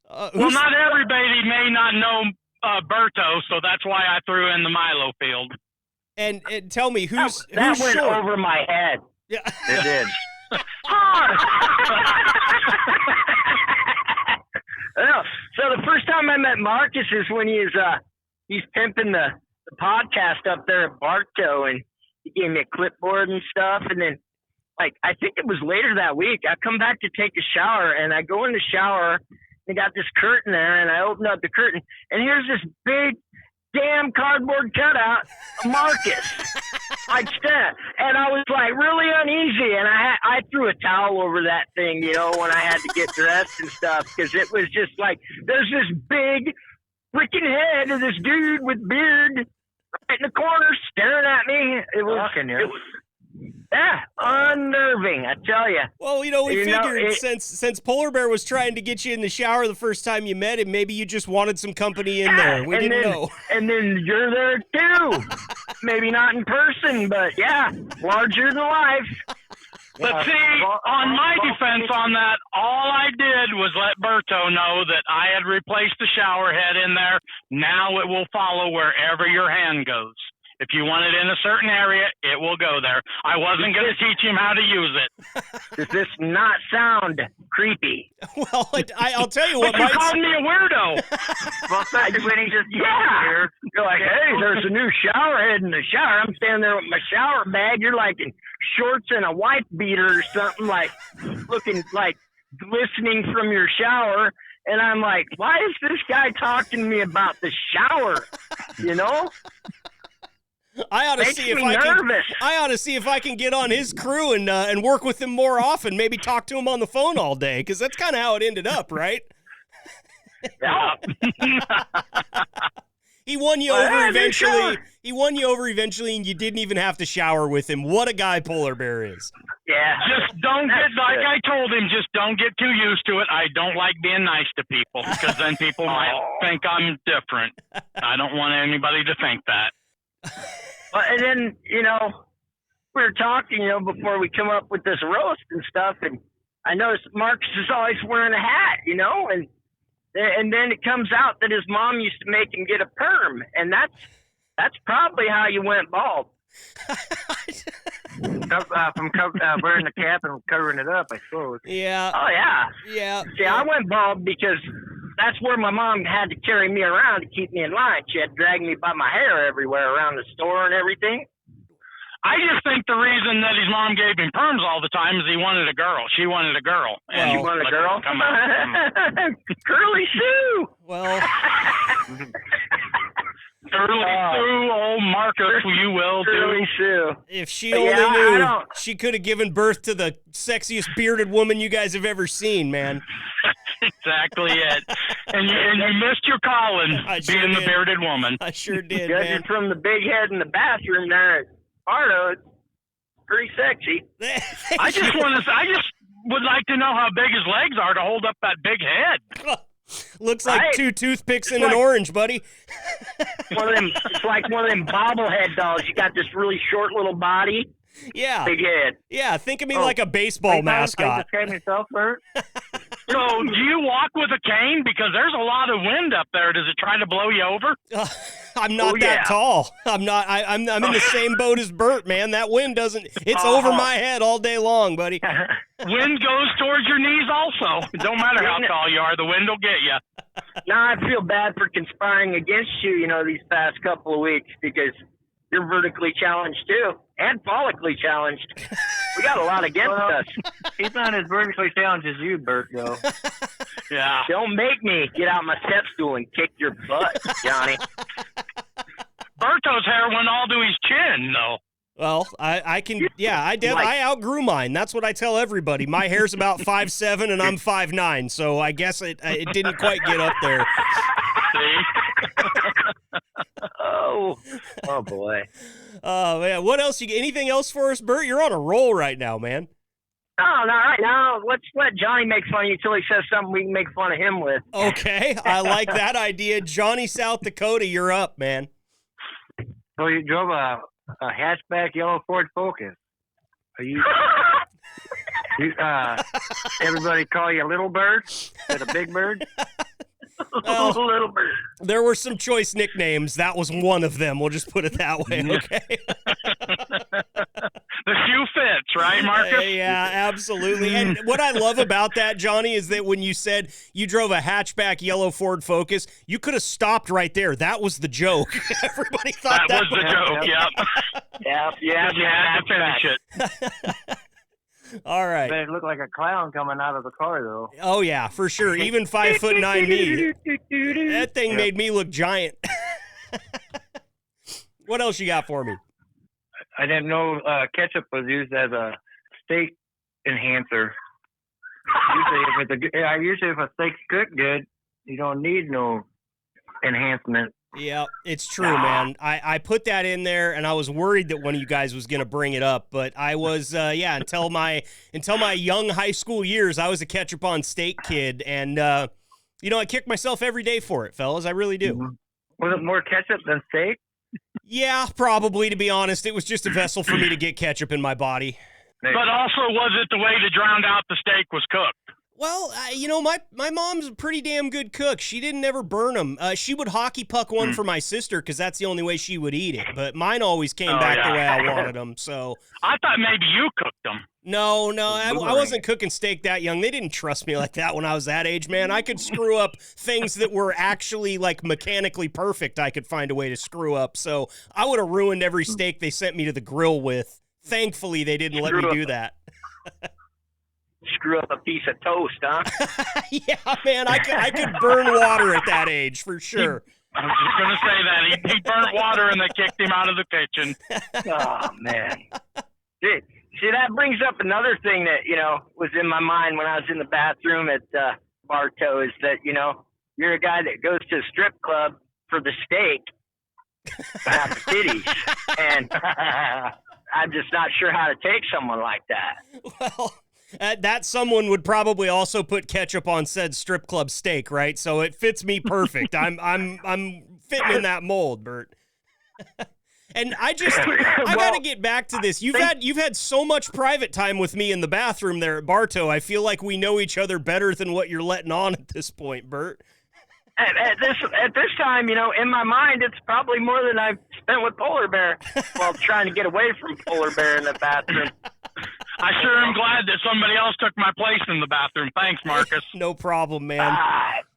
Well, not everybody may not know Berto, so that's why I threw in the Milo field. And tell me, That who's went short? over my head. Yeah. It did. Well, so the first time I met Marcus is when he's pimping the podcast up there at Bartow, and he gave me a clipboard and stuff. And then, like, I think it was later that week, I come back to take a shower, and I go in the shower, and got this curtain there, and I open up the curtain, and here's this big damn cardboard cutout of Marcus. Like that. And I was like really uneasy, and I threw a towel over that thing, you know, when I had to get dressed and stuff, because it was just like there's this big freaking head of this dude with beard right in the corner staring at me. It was unnerving, I tell you. Well, you know, we figured since Polar Bear was trying to get you in the shower the first time you met him, maybe you just wanted some company in there. We didn't know. And then you're there too. Maybe not in person, but yeah, larger than life. But see, on my defense on that, all I did was let Berto know that I had replaced the shower head in there. Now it will follow wherever your hand goes. If you want it in a certain area, it will go there. I wasn't going to teach him how to use it. Does this not sound creepy? Well, I'll tell you what. But you called me a weirdo. Well, when he just you're like, hey, there's a new shower head in the shower. I'm standing there with my shower bag. You're like in shorts and a wife beater or something, like looking like glistening from your shower. And I'm like, why is this guy talking to me about the shower? You know? I ought to see if I can get on his crew and work with him more often. Maybe talk to him on the phone all day, because that's kind of how it ended up, right? Yeah. He won you over eventually. He won you over eventually, and you didn't even have to shower with him. What a guy Polar Bear is. Yeah. Just don't get, like I told him, just don't get too used to it. I don't like being nice to people, because then people might think I'm different. I don't want anybody to think that. And then, you know, we were talking, you know, before we come up with this roast and stuff, and I noticed Marcus is always wearing a hat, you know, and then it comes out that his mom used to make him get a perm, and that's probably how you went bald. From wearing the cap and covering it up, I suppose. Yeah. Oh, yeah. Yeah. See, I went bald because that's where my mom had to carry me around to keep me in line. She had to drag me by my hair everywhere around the store and everything. I just think the reason that his mom gave him perms all the time is he wanted a girl. She wanted a girl. And you wanted a girl? Come on. Curly Sue! Well... Curly Sue, old Marcus, you will do. Curly Sue. If she only knew, she could have given birth to the sexiest bearded woman you guys have ever seen, man. That's exactly it. And you missed your calling, being the bearded woman. I sure did, Judging man. from the big head in the bathroom there at Bartow, it's pretty sexy. I just would like to know how big his legs are to hold up that big head. Looks like two toothpicks and an orange, buddy. It's like one of them bobblehead dolls. You got this really short little body. Yeah. Big head. Yeah, think of me like a baseball mascot. Yourself, Bert? So, do you walk with a cane? Because there's a lot of wind up there. Does it try to blow you over? I'm not that tall. I'm not. I'm in the same boat as Bert, man. That wind doesn't. It's over my head all day long, buddy. Wind goes towards your knees also. It don't matter how tall you are. The wind will get you. Now I feel bad for conspiring against you, you know, these past couple of weeks, because you're vertically challenged too, and follically challenged. We got a lot against us. He's not as vertically challenged as you, Bert, though. Yeah. Don't make me get out my step stool and kick your butt, Johnny. Berto's hair went all to his chin, though. Well, I can, yeah, I outgrew mine. That's what I tell everybody. My hair's about 5'7", and I'm 5'9", so I guess it didn't quite get up there. See? Oh boy. Oh, man. What else? Anything else for us, Bert? You're on a roll right now, man. Oh, no, right now, let's let Johnny make fun of you until he says something we can make fun of him with. Okay, I like that idea. Johnny, South Dakota, you're up, man. So you drove a hatchback yellow Ford Focus. Are you everybody call you a little bird instead of big bird? Well, Little bird. there were some choice nicknames. That was one of them. We'll just put it that way, okay? The shoe fits, right, Marcus? Yeah, absolutely. And what I love about that, Johnny, is that when you said you drove a hatchback yellow Ford Focus, you could have stopped right there. That was the joke. Everybody thought That was the joke, yep. Yeah, You had to finish it. All right. But it looked like a clown coming out of the car, though. Oh, yeah, for sure. Even 5'9" me. That thing made me look giant. What else you got for me? I didn't know ketchup was used as a steak enhancer. Usually if a steak's cooked good, you don't need no enhancement. Yeah, it's true, man. I put that in there, and I was worried that one of you guys was going to bring it up, but I was, until my young high school years, I was a ketchup on steak kid, and, I kick myself every day for it, fellas. I really do. Mm-hmm. Was it more ketchup than steak? Yeah, probably, to be honest. It was just a vessel for me to get ketchup in my body. But also, was it the way to drown out the steak was cooked? Well, my mom's a pretty damn good cook. She didn't ever burn them. She would hockey puck one for my sister because that's the only way she would eat it. But mine always came back the way I wanted them. So I thought maybe you cooked them. No, I wasn't cooking steak that young. They didn't trust me like that when I was that age, man. I could screw up things that were actually like mechanically perfect. I could find a way to screw up. So I would have ruined every steak they sent me to the grill with. Thankfully, they didn't let me do that. Screw up a piece of toast, huh? Yeah, man, I could burn water at that age for sure. I was just going to say that. He burnt water and they kicked him out of the kitchen. Oh, man. See, that brings up another thing that, was in my mind when I was in the bathroom at Bartow is that, you're a guy that goes to a strip club for the steak, but not the titties. And I'm just not sure how to take someone like that. Well, that someone would probably also put ketchup on said strip club steak, right? So it fits me perfect. I'm fitting in that mold, Bert. And I got to get back to this. You've had so much private time with me in the bathroom there at Bartow. I feel like we know each other better than what you're letting on at this point, Bert. At this time, in my mind, it's probably more than I've spent with Polar Bear while trying to get away from Polar Bear in the bathroom. I sure am glad that somebody else took my place in the bathroom. Thanks, Marcus. No problem, man.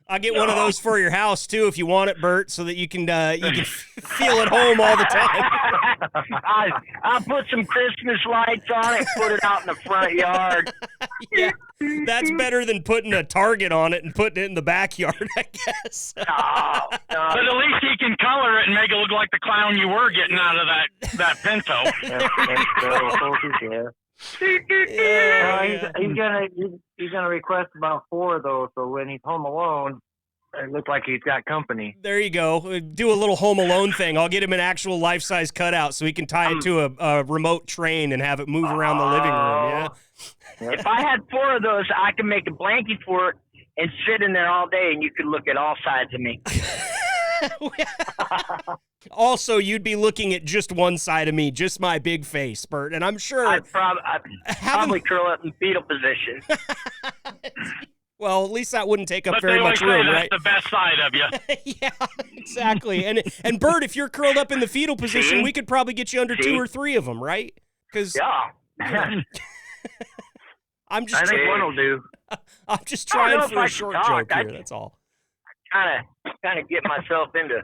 I'll get one of those for your house, too, if you want it, Bert, so that you can feel at home all the time. I'll put some Christmas lights on it, put it out in the front yard. Yeah, that's better than putting a target on it and putting it in the backyard, I guess. No. But at least he can color it and make it look like the clown you were getting out of that Pinto. He's gonna request about 4 of those, so when he's home alone, it looks like he's got company. There you go. Do a little Home Alone thing. I'll get him an actual life-size cutout so he can tie it to a remote train and have it move around the living room. Yeah. If I had 4 of those, I could make a blanket for it and sit in there all day, and you could look at all sides of me. Also, you'd be looking at just one side of me, just my big face, Bert, and I'm sure I'd probably curl up in fetal position. Well, at least that wouldn't take up but very much room, right? That's the best side of you. Yeah, exactly. And Bert, if you're curled up in the fetal position, we could probably get you under 2 or 3 of them, right? Because I think one will do. I'm just trying for a short joke here. That's all. Kind of get myself into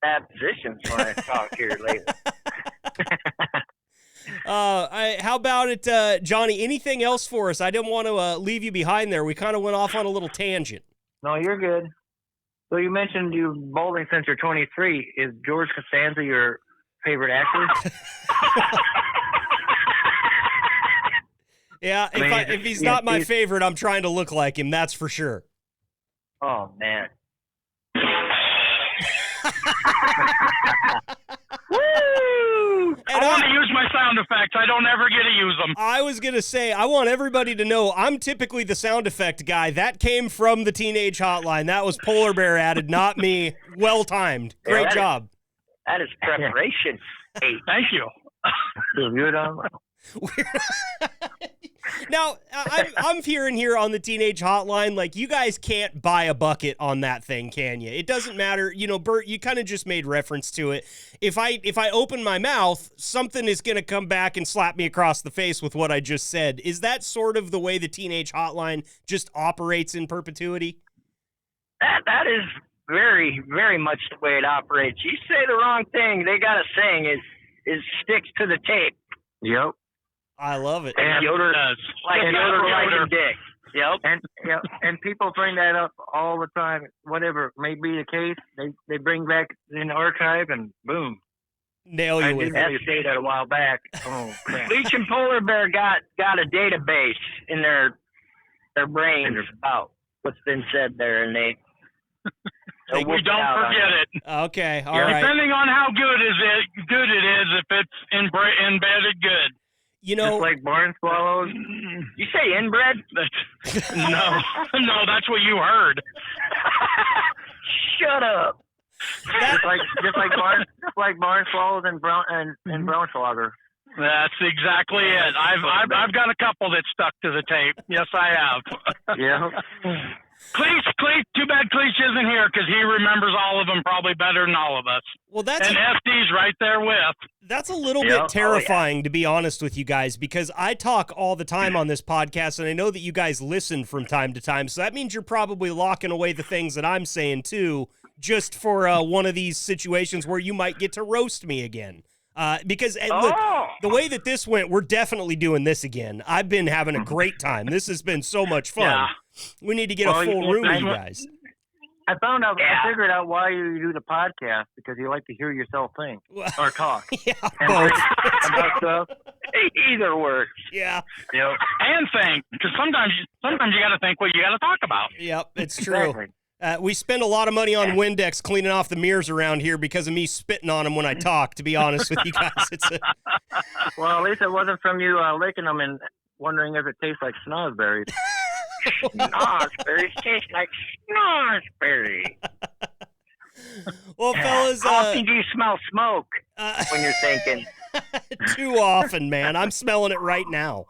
bad positions when I talk here lately. How about it, Johnny? Anything else for us? I didn't want to leave you behind there. We kind of went off on a little tangent. No, you're good. So you mentioned you bowling since you're 23. Is George Costanza your favorite actor? Yeah, if he's not my favorite, I'm trying to look like him. That's for sure. Oh man. Woo! I want to use my sound effects. I don't ever get to use them. I was going to say, I want everybody to know I'm typically the sound effect guy. That came from the Teenage Hotline. That was Polar Bear added, not me. Well timed. Great job. That is preparation. Hey, thank you. Feel good on Now, I'm hearing here on the Teenage Hotline, like, you guys can't buy a bucket on that thing, can you? It doesn't matter. You know, Bert, you kind of just made reference to it. If I open my mouth, something is going to come back and slap me across the face with what I just said. Is that sort of the way the Teenage Hotline just operates in perpetuity? That is very, very much the way it operates. You say the wrong thing, they got a saying, it sticks to the tape. Yep. I love it. And Yoder does. Like Yoder riding dick. Yep. And people bring that up all the time. Whatever may be the case, they bring back in the archive and boom. Nail you with it. I did say that a while back. Oh, crap. Leech and Polar Bear got a database in their brains about what's been said there, and we don't forget it. Okay, all right. Depending on how good it is, if it's embedded good. You know, just like barn swallows. You say inbred? No, that's what you heard. Shut up. Just like barn swallows and Braunschweiger. That's exactly it. I've got a couple that stuck to the tape. Yes, I have. Yeah. Cleach, too bad Cleach isn't here because he remembers all of them probably better than all of us. Well, and FD's right there with. That's a little bit terrifying, to be honest with you guys, because I talk all the time on this podcast, and I know that you guys listen from time to time, so that means you're probably locking away the things that I'm saying, too, just for one of these situations where you might get to roast me again. Because look, the way that this went, we're definitely doing this again. I've been having a great time. This has been so much fun. Yeah. We need to get a full room of you guys. I figured out why you do the podcast, because you like to hear yourself think or talk. Yeah, both. About stuff. Either works. Yeah. Yep. And think, because sometimes you got to think what you got to talk about. Yep, it's true. Exactly. We spend a lot of money on Windex cleaning off the mirrors around here because of me spitting on them when I talk, to be honest with you guys. Well, at least it wasn't from you licking them and wondering if it tastes like snozberries. Snozberries taste like snozberries. Well, fellas. How often do you smell smoke when you're thinking? Too often, man. I'm smelling it right now.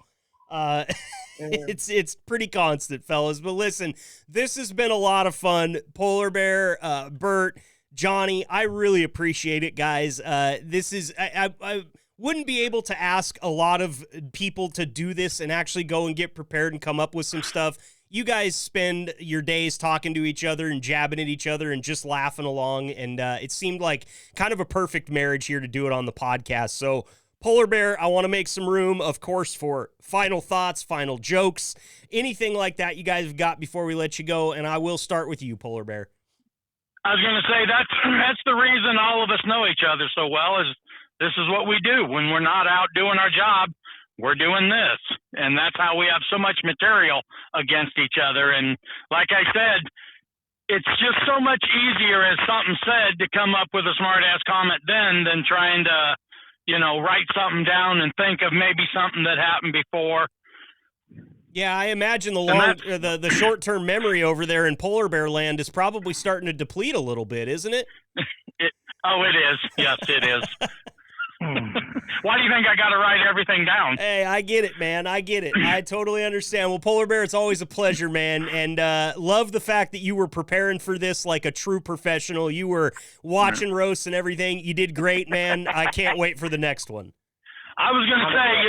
It's pretty constant, fellas. But listen, this has been a lot of fun. Polar Bear, Bert, Johnny, I really appreciate it, guys. This is I wouldn't be able to ask a lot of people to do this and actually go and get prepared and come up with some stuff. You guys spend your days talking to each other and jabbing at each other and just laughing along, and it seemed like kind of a perfect marriage here to do it on the podcast. So, Polar Bear, I want to make some room, of course, for final thoughts, final jokes, anything like that you guys have got before we let you go, and I will start with you, Polar Bear. I was going to say that's the reason all of us know each other so well, is this is what we do. When we're not out doing our job, we're doing this, and that's how we have so much material against each other. And like I said, it's just so much easier, as something said, to come up with a smart-ass comment then than trying to write something down and think of maybe something that happened before. Yeah, I imagine the short-term memory over there in Polar Bear land is probably starting to deplete a little bit, isn't it? It is. Yes, it is. Why do you think I got to write everything down? Hey, I get it, man. I get it. I totally understand. Well, Polar Bear, it's always a pleasure, man. And love the fact that you were preparing for this like a true professional. You were watching roasts and everything. You did great, man. I can't wait for the next one. I was going to say,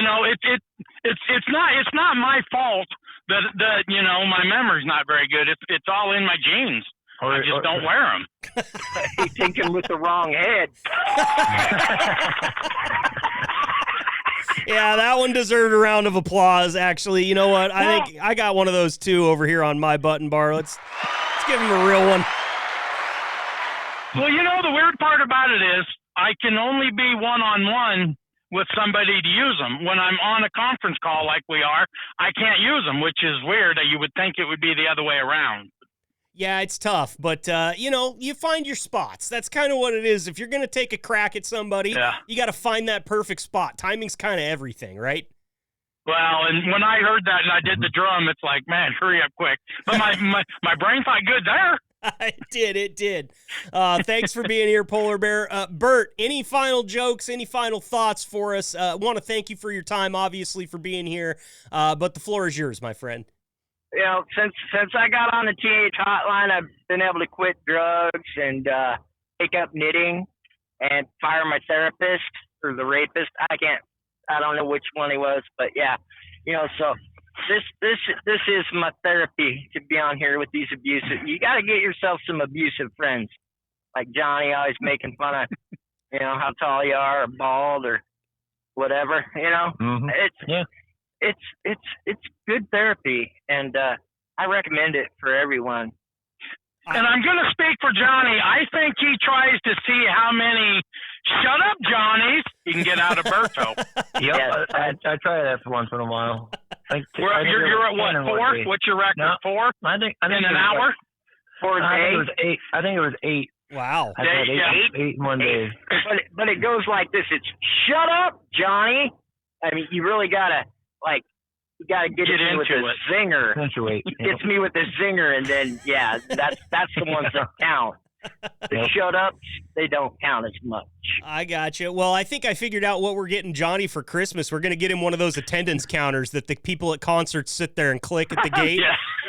it's not my fault that my memory's not very good. It's all in my genes. I just don't wear them. He's thinking with the wrong head. Yeah, that one deserved a round of applause, actually. You know what? I think I got one of those, too, over here on my button bar. Let's give him a real one. Well, the weird part about it is I can only be one-on-one with somebody to use them. When I'm on a conference call like we are, I can't use them, which is weird. You would think it would be the other way around. Yeah, it's tough, but, you find your spots. That's kind of what it is. If you're going to take a crack at somebody, you got to find that perfect spot. Timing's kind of everything, right? Well, and when I heard that and I did the drum, it's like, man, hurry up quick. But my brain thought, good there. It did. Thanks for being here, Polar Bear. Bert, any final jokes, any final thoughts for us? I want to thank you for your time, obviously, for being here, but the floor is yours, my friend. You know, since I got on the Teenage Hotline, I've been able to quit drugs and take up knitting and fire my therapist or the rapist. I don't know which one he was, but yeah, you know, so this is my therapy to be on here with these abusive. You got to get yourself some abusive friends, like Johnny always making fun of, you know, how tall you are or bald or whatever. You know, it's good therapy, and I recommend it for everyone. And I'm going to speak for Johnny. I think he tries to see how many "shut up, Johnnies" he can get out of Berto. Yep, I try that once in a while. You're at what, 4? What's your record? No, 4? I think in an hour? 4 a day? I think it was 8. Wow. I tried 8 in one day. But it goes like this. It's "shut up, Johnny." I mean, you really gotta you gotta get into with a zinger. Accentuate. He gets me with a zinger, and then that's the ones that count. The shut ups, they don't count as much. I got you. Well, I think I figured out what we're getting Johnny for Christmas. We're going to get him one of those attendance counters that the people at concerts sit there and click at the gate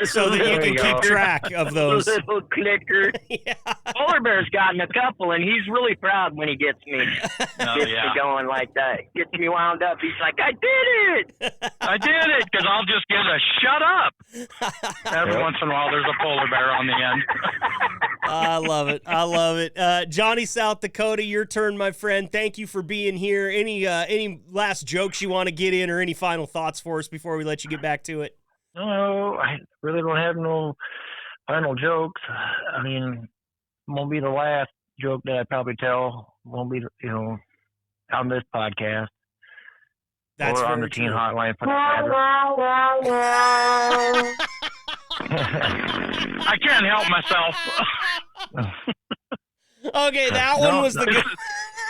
so that you can keep track of those. Little clicker. Yeah. Polar Bear's gotten a couple, and he's really proud when he gets me. Gets me going like that. Gets me wound up. He's like, "I did it." I did it, because I'll just get a "shut up." Every once in a while, there's a polar bear on the end. I love it. I love it. Johnny, South Dakota, your turn, my friend. Thank you for being here. Any last jokes you want to get in, or any final thoughts for us before we let you get back to it? No, I really don't have no final jokes. I mean, won't be the last joke that I probably tell. Won't be, you know, on this podcast. That's or on the true. Teen Hotline. I can't help myself. Okay, that one was the good.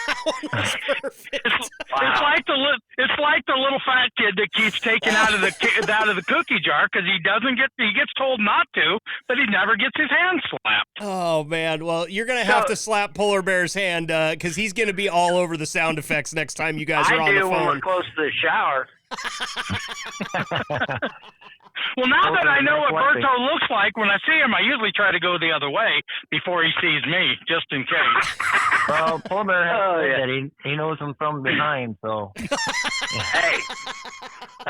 That one was perfect. It's like the little fat kid that keeps taking out of the cookie jar because he gets told not to, but he never gets his hand slapped. Oh man, well you're gonna have to slap Polar Bear's hand because he's gonna be all over the sound effects next time you guys are on the phone. I do when we're close to the shower. Well, now that I know what Berto looks like, when I see him, I usually try to go the other way before he sees me, just in case. Well, Polar Bear has that. He knows him from behind, so.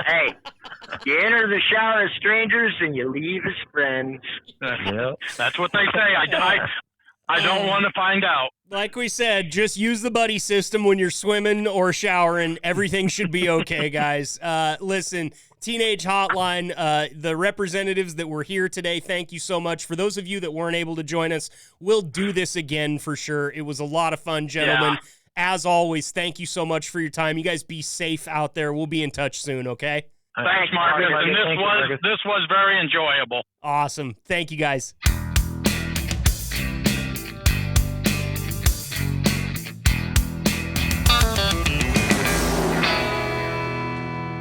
Hey, you enter the shower as strangers and you leave as friends. Yep. That's what they say. I don't want to find out. Like we said, just use the buddy system when you're swimming or showering. Everything should be okay, guys. Listen, Teenage Hotline, the representatives that were here today, thank you so much. For those of you that weren't able to join us, we'll do this again for sure. It was a lot of fun, gentlemen. Yeah. As always, thank you so much for your time. You guys be safe out there. We'll be in touch soon, okay? Thanks, Marcus. And this was very enjoyable. Awesome. Thank you, guys.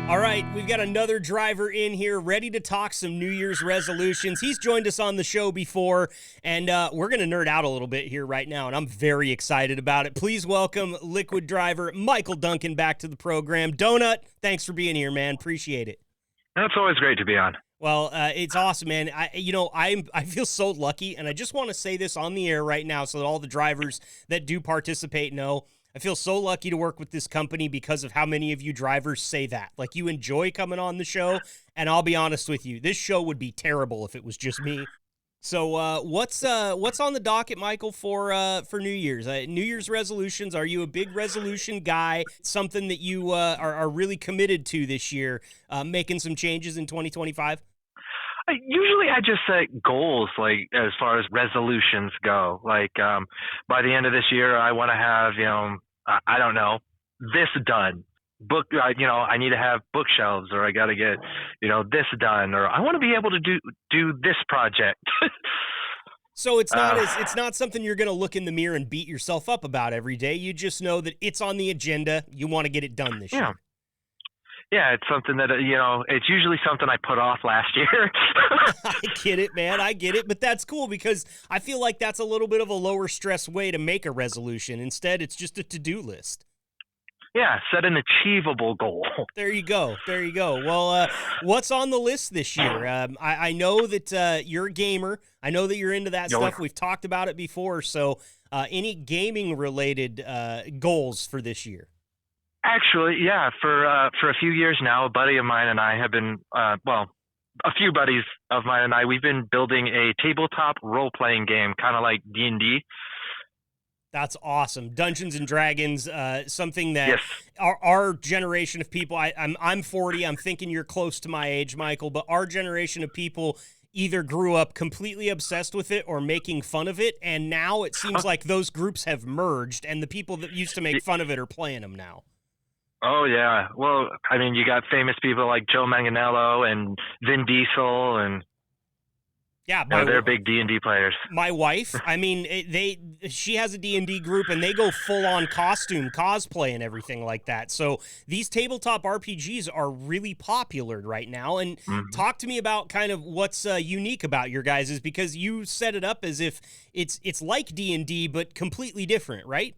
All right, we've got another driver in here ready to talk some New Year's resolutions. He's joined us on the show before, and we're going to nerd out a little bit here right now, and I'm very excited about it. Please welcome Liquid driver Mikal Duncan back to the program. Donut, thanks for being here, man. Appreciate it. It's always great to be on. Well, it's awesome, man. I feel so lucky, and I just want to say this on the air right now so that all the drivers that do participate know. I feel so lucky to work with this company because of how many of you drivers say that. Like, you enjoy coming on the show, and I'll be honest with you, this show would be terrible if it was just me. So what's on the docket, Mikal, for New Year's? New Year's resolutions, are you a big resolution guy? Something that you are really committed to this year, making some changes in 2025? Usually I just set goals, like, as far as resolutions go. Like, by the end of this year, I want to have, I don't know, this done. I need to have bookshelves, or I got to get, this done, or I want to be able to do this project. So it's not something you're going to look in the mirror and beat yourself up about every day. You just know that it's on the agenda. You want to get it done this year. yeah, it's something that, it's usually something I put off last year. I get it, man. I get it. But that's cool because I feel like that's a little bit of a lower stress way to make a resolution. Instead, it's just a to-do list. Yeah, set an achievable goal. There you go. There you go. Well, what's on the list this year? I know that you're a gamer. I know that you're into that stuff. We've talked about it before. So any gaming-related goals for this year? Actually, yeah, for a few years now, a buddy of mine and I have been, a few buddies of mine and I, we've been building a tabletop role-playing game, kind of like D&D. That's awesome. Dungeons and Dragons, something that yes. our generation of people, I'm 40, I'm thinking you're close to my age, Michael, but our generation of people either grew up completely obsessed with it or making fun of it, and now it seems like those groups have merged, and the people that used to make fun of it are playing them now. Oh, yeah. Well, I mean, you got famous people like Joe Manganiello and Vin Diesel, and yeah, they're big D&D players. My wife, I mean, she has a D&D group, and they go full-on costume, cosplay, and everything like that. So these tabletop RPGs are really popular right now. And talk to me about kind of what's unique about your guys', because you set it up as if it's like D&D, but completely different, right?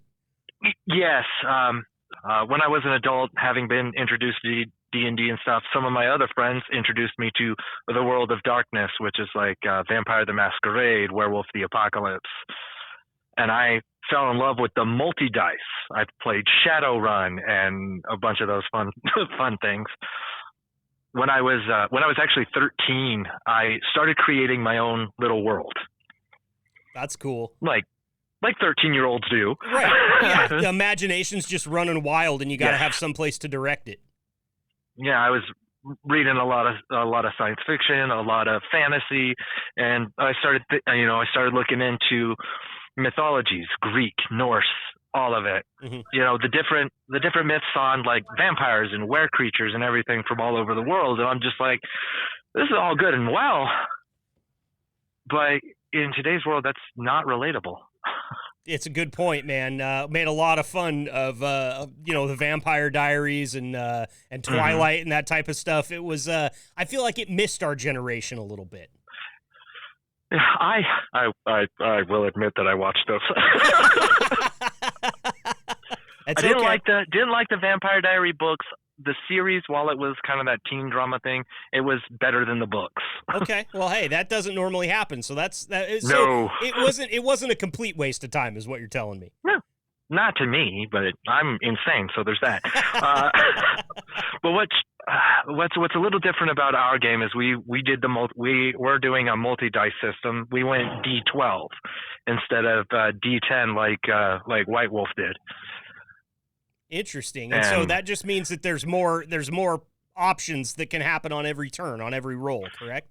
Yes. When I was an adult, having been introduced to D&D and stuff, some of my other friends introduced me to the World of Darkness, which is like Vampire the Masquerade, Werewolf the Apocalypse. And I fell in love with the multi-dice. I played Shadowrun and a bunch of those fun things. When I was actually 13, I started creating my own little world. That's cool. Like 13-year-olds do. Right. Yeah. The imagination's just running wild, and you got to have some place to direct it. Yeah, I was reading a lot of science fiction, a lot of fantasy, and I started looking into mythologies, Greek, Norse, all of it. Mm-hmm. The different myths on like vampires and were creatures and everything from all over the world, and I'm just like, this is all good and well, but in today's world, that's not relatable. It's a good point, man. Made a lot of fun of the Vampire Diaries and Twilight and that type of stuff. It was I feel like it missed our generation a little bit. I will admit that I watched those. I didn't like the Vampire Diary books. The series, while it was kind of that teen drama thing, it was better than the books. Okay, well, hey, that doesn't normally happen, so that's that. So no, it wasn't a complete waste of time, is what you're telling me. No, not to me, but I'm insane, so there's that. But what's a little different about our game is we were doing a multi-dice system. We went D12 instead of D10 like White Wolf did. Interesting. And so that just means that there's more options that can happen on every turn, on every roll, correct?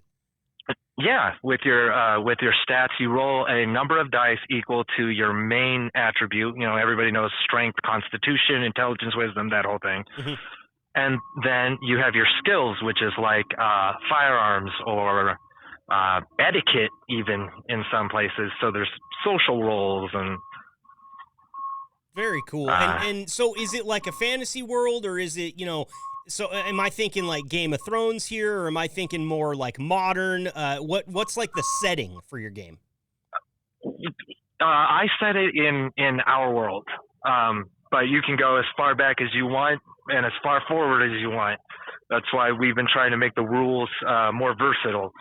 Yeah, with your stats, you roll a number of dice equal to your main attribute. Everybody knows strength, constitution, intelligence, wisdom, that whole thing. Mm-hmm. And then you have your skills, which is like firearms or etiquette, even in some places. So there's social roles and. Very cool. And so is it like a fantasy world, or is it, so am I thinking like Game of Thrones here, or am I thinking more like modern? What's like the setting for your game? I set it in our world, but you can go as far back as you want and as far forward as you want. That's why we've been trying to make the rules more versatile.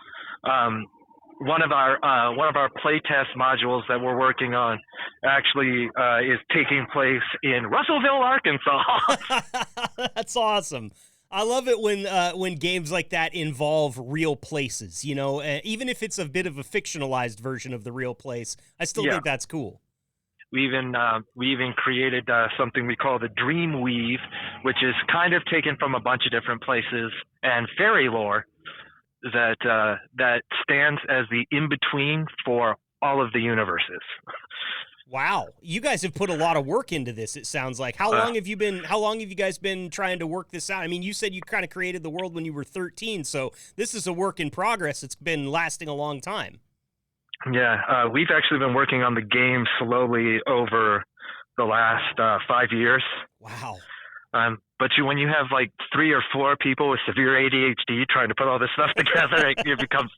One of our playtest modules that we're working on actually is taking place in Russellville, Arkansas. That's awesome. I love it when games like that involve real places. Even if it's a bit of a fictionalized version of the real place, I still think that's cool. We even created something we call the Dream Weave, which is kind of taken from a bunch of different places and fairy lore. That stands as the in-between for all of the universes. Wow. You guys have put a lot of work into this, it sounds like. How long have you guys been trying to work this out? I mean, you said you kind of created the world when you were 13, so this is a work in progress. It's been lasting a long time. Yeah, we've actually been working on the game slowly over the last 5 years. Wow. But when you have like 3 or 4 people with severe ADHD trying to put all this stuff together, it becomes.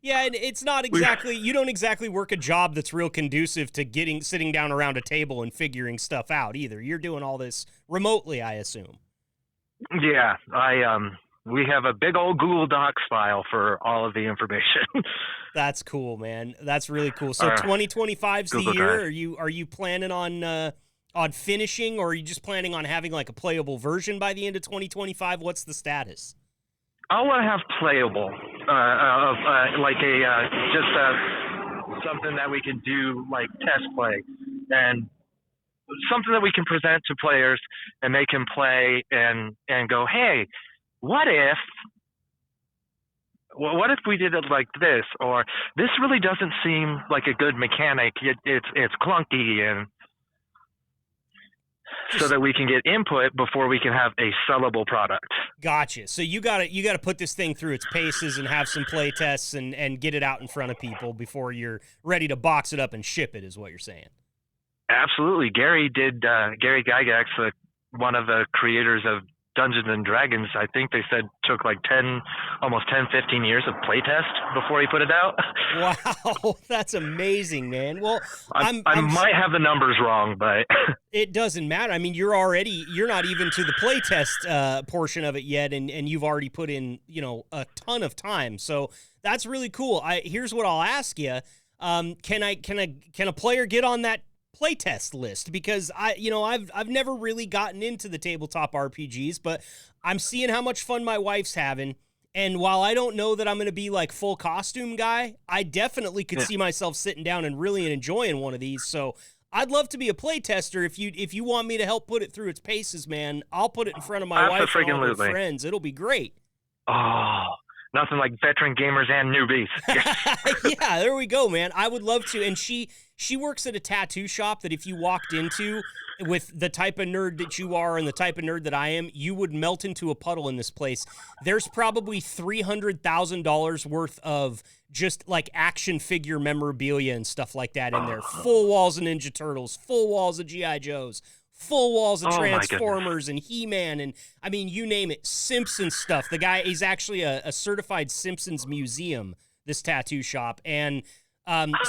Yeah, and it's not exactly, you don't exactly work a job that's real conducive to sitting down around a table and figuring stuff out either. You're doing all this remotely, I assume. Yeah, we have a big old Google Docs file for all of the information. That's cool, man. That's really cool. So 2025's the year. Are you planning on finishing, or are you just planning on having like a playable version by the end of 2025? What's the status? I want to have playable, something that we can do like test play, and something that we can present to players and they can play and go, hey, what if we did it like this? Or this really doesn't seem like a good mechanic. It's clunky, and so that we can get input before we can have a sellable product. Gotcha. So you gotta put this thing through its paces and have some play tests and get it out in front of people before you're ready to box it up and ship it, is what you're saying. Absolutely. Gary Gygax, one of the creators of Dungeons and Dragons, I think they said took like 15 years of playtest before he put it out. Wow, that's amazing, man. Well, I might have the numbers wrong, but it doesn't matter. I mean, you're not even to the playtest portion of it yet, and you've already put in, a ton of time. So that's really cool. Here's what I'll ask you. Can a player get on that playtest list? Because I've never really gotten into the tabletop RPGs, but I'm seeing how much fun my wife's having, and while I don't know that I'm going to be like full costume guy, I definitely could see myself sitting down and really enjoying one of these. So I'd love to be a playtester. If you want me to help put it through its paces, man, I'll put it in front of my wife and all her friends. It'll be great. Oh, nothing like veteran gamers and newbies. Yeah, there we go, man. I would love to. And she works at a tattoo shop that if you walked into with the type of nerd that you are and the type of nerd that I am, you would melt into a puddle in this place. There's probably $300,000 worth of just like action figure memorabilia and stuff like that in there. Full walls of Ninja Turtles, full walls of G.I. Joes, full walls of Transformers and He-Man, and I mean, you name it, Simpsons stuff. The guy, he's actually a certified Simpsons museum, this tattoo shop, and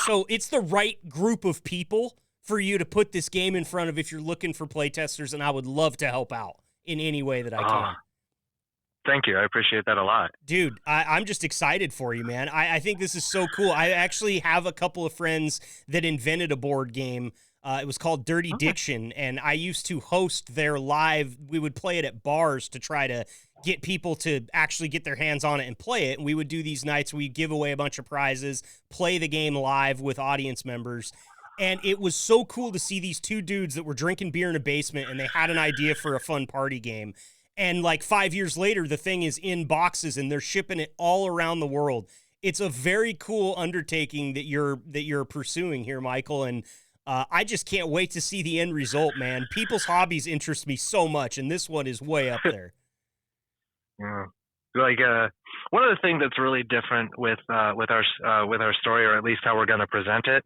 so it's the right group of people for you to put this game in front of if you're looking for playtesters, and I would love to help out in any way that I can. Thank you. I appreciate that a lot. Dude, I'm just excited for you, man. I think this is so cool. I actually have a couple of friends that invented a board game. It was called Dirty Diction, and I used to host their live. We would play it at bars to try to get people to actually get their hands on it and play it. And we would do these nights where we'd give away a bunch of prizes, play the game live with audience members. And it was so cool to see these two dudes that were drinking beer in a basement, and they had an idea for a fun party game. And like 5 years later, the thing is in boxes, and they're shipping it all around the world. It's a very cool undertaking that you're pursuing here, Michael. And I just can't wait to see the end result, man. People's hobbies interest me so much, and this one is way up there. Yeah. Like one of the things that's really different with our story, or at least how we're going to present it,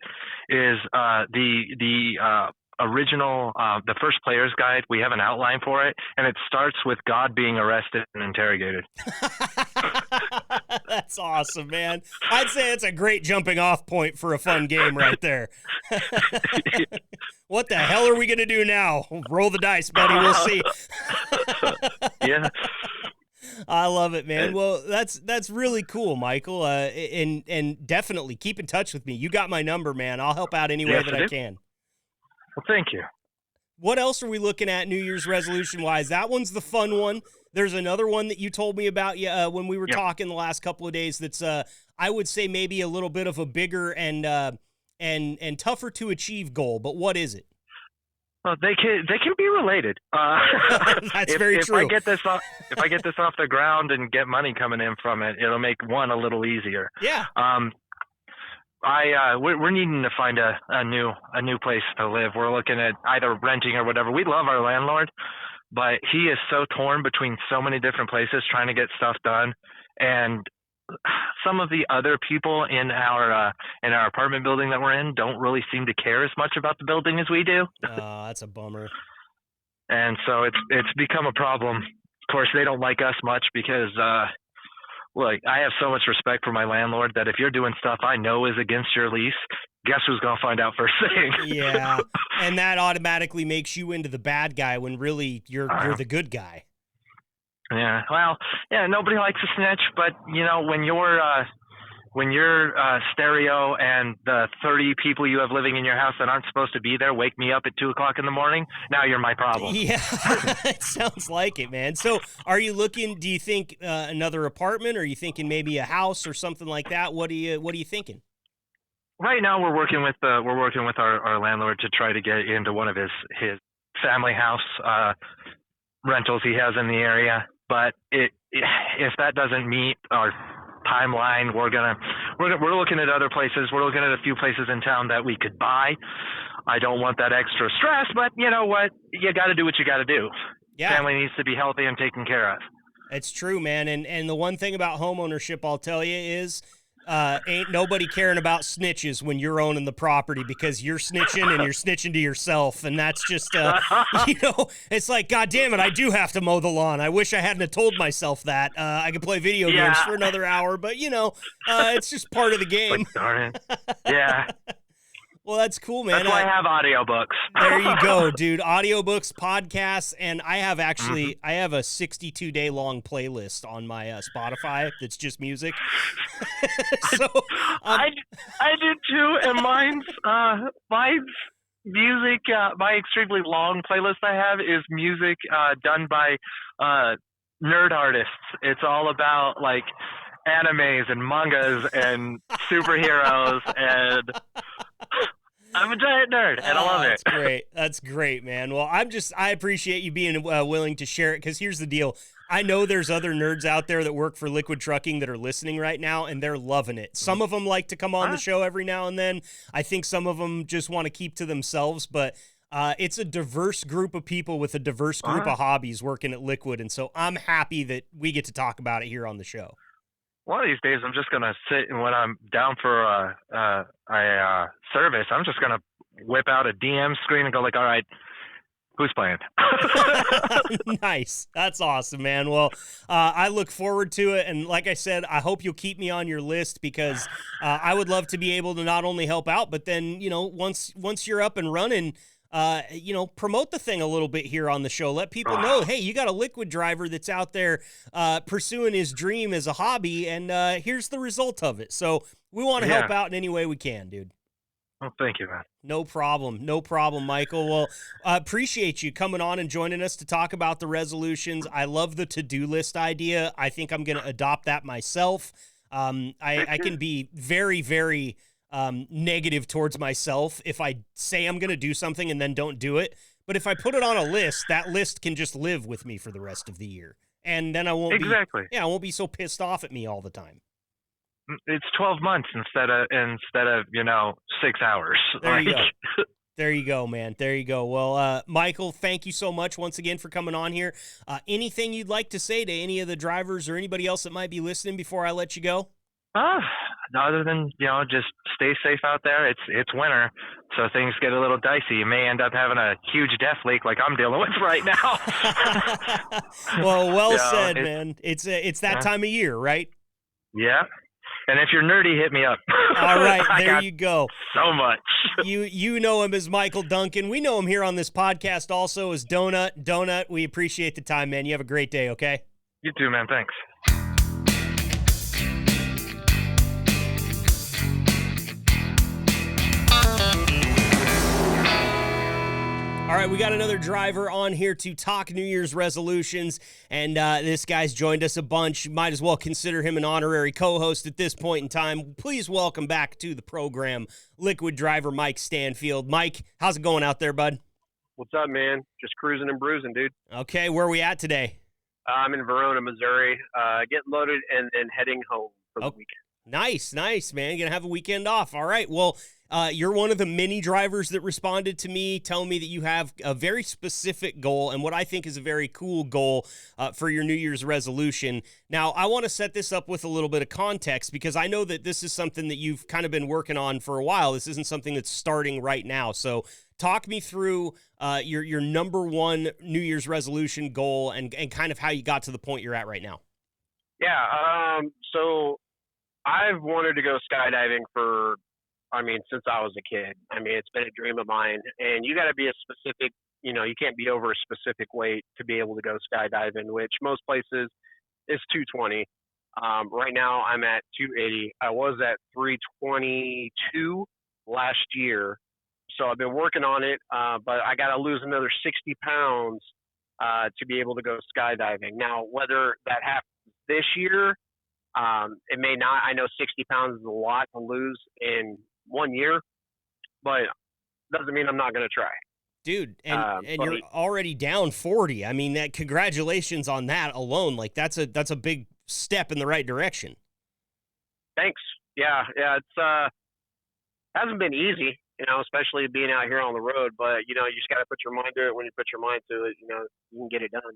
is the original the first player's guide. We have an outline for it, and it starts with God being arrested and interrogated. That's awesome, man. I'd say it's a great jumping off point for a fun game right there. What the hell are we going to do now? Roll the dice, buddy. We'll see. Yeah. I love it, man. Well, that's really cool, Michael. And definitely keep in touch with me. You got my number, man. I'll help out any way that I can. Well, thank you. What else are we looking at New Year's resolution-wise? That one's the fun one. There's another one that you told me about when we were talking the last couple of days that's, I would say, maybe a little bit of a bigger and tougher to achieve goal. But what is it? Well, they can be related. That's very true. If I get this off the ground and get money coming in from it, it'll make one a little easier. Yeah. We're needing to find a new place to live. We're looking at either renting or whatever. We love our landlord, but he is so torn between so many different places trying to get stuff done, and some of the other people in our apartment building that we're in don't really seem to care as much about the building as we do. That's a bummer. And so it's become a problem. Of course, they don't like us much because, look, I have so much respect for my landlord that if you're doing stuff I know is against your lease, guess who's going to find out first thing? Yeah, and that automatically makes you into the bad guy when really you're the good guy. Yeah, well, yeah, nobody likes a snitch, but, you know, when your stereo and the 30 people you have living in your house that aren't supposed to be there wake me up at 2 o'clock in the morning, now you're my problem. Yeah, it sounds like it, man. So are you looking, do you think another apartment, or are you thinking maybe a house or something like that? What are you thinking? Right now we're working with our landlord to try to get into one of his family house rentals he has in the area. But if that doesn't meet our timeline, we're looking at other places. We're looking at a few places in town that we could buy. I don't want that extra stress, but you know what? You got to do what you got to do. Yeah. Family needs to be healthy and taken care of. It's true, man. And the one thing about homeownership, I'll tell you, is ain't nobody caring about snitches when you're owning the property, because you're snitching and you're snitching to yourself. And that's just, you know, it's like, God damn it, I do have to mow the lawn. I wish I hadn't have told myself that. I could play video games for another hour, but, you know, it's just part of the game. Like, darn it. Yeah. Well, that's cool, man. That's why I have audiobooks. There you go, dude. Audiobooks, podcasts, and I have actually I have a 62-day long playlist on my Spotify that's just music. So I do too, and mine's music. My extremely long playlist I have is music done by nerd artists. It's all about like animes and mangas and superheroes, and I'm a giant nerd, and I love it. That's great. That's great, man. Well, I appreciate you being willing to share it, because here's the deal. I know there's other nerds out there that work for Liquid Trucking that are listening right now, and they're loving it. Some of them like to come on the show every now and then. I think some of them just want to keep to themselves, but it's a diverse group of people with a diverse group of hobbies working at Liquid, and so I'm happy that we get to talk about it here on the show. One of these days, I'm just gonna sit, and when I'm down for a service, I'm just gonna whip out a DM screen and go like, "All right, who's playing?" Nice. That's awesome, man. Well, I look forward to it, and like I said, I hope you'll keep me on your list, because I would love to be able to not only help out, but then, you know, once you're up and running, you know, promote the thing a little bit here on the show. Let people know, hey, you got a Liquid driver that's out there pursuing his dream as a hobby, and here's the result of it. So we want to help out in any way we can, dude. Well, thank you, man. No problem, Michael. Well, appreciate you coming on and joining us to talk about the resolutions. I love the to-do list idea. I think I'm going to adopt that myself. I can be very, very negative towards myself if I say I'm going to do something and then don't do it. But if I put it on a list, that list can just live with me for the rest of the year. And then I won't I won't be so pissed off at me all the time. It's 12 months instead of, you know, 6 hours. There you go. There you go, man. There you go. Well, Michael, thank you so much once again for coming on here. Anything you'd like to say to any of the drivers or anybody else that might be listening before I let you go? Other than, you know, just stay safe out there. It's winter, so things get a little dicey. You may end up having a huge death leak like I'm dealing with right now. Well said, man. It's that time of year, right? Yeah. And if you're nerdy, hit me up. All right, there you go. So much. You know him as Michael Duncan. We know him here on this podcast also as Donut. Donut, we appreciate the time, man. You have a great day, okay? You too, man. Thanks. All right, we got another driver on here to talk New Year's resolutions, and this guy's joined us a bunch. Might as well consider him an honorary co-host at this point in time. Please welcome back to the program, Liquid driver Mike Stanfield. Mike, how's it going out there, bud? What's up, man? Just cruising and bruising, dude. Okay, where are we at today? I'm in Verona, Missouri, getting loaded and heading home for the weekend. Nice, man. You're going to have a weekend off. All right, well, You're one of the many drivers that responded to me, telling me that you have a very specific goal and what I think is a very cool goal for your New Year's resolution. Now, I want to set this up with a little bit of context because I know that this is something that you've kind of been working on for a while. This isn't something that's starting right now. So talk me through your number one New Year's resolution goal and kind of how you got to the point you're at right now. Yeah. So I've wanted to go skydiving since I was a kid. It's been a dream of mine, and you got to be a specific, you can't be over a specific weight to be able to go skydiving, which most places is 220. Right now I'm at 280. I was at 322 last year. So I've been working on it, but I got to lose another 60 pounds to be able to go skydiving. Now, whether that happens this year, it may not. I know 60 pounds is a lot to lose in 1 year, but doesn't mean I'm not going to try. Dude, and you're already down 40. I mean, congratulations on that alone. Like that's a big step in the right direction. Thanks. Yeah. It's hasn't been easy, especially being out here on the road. But you just got to put your mind to it. When you put your mind to it, you can get it done.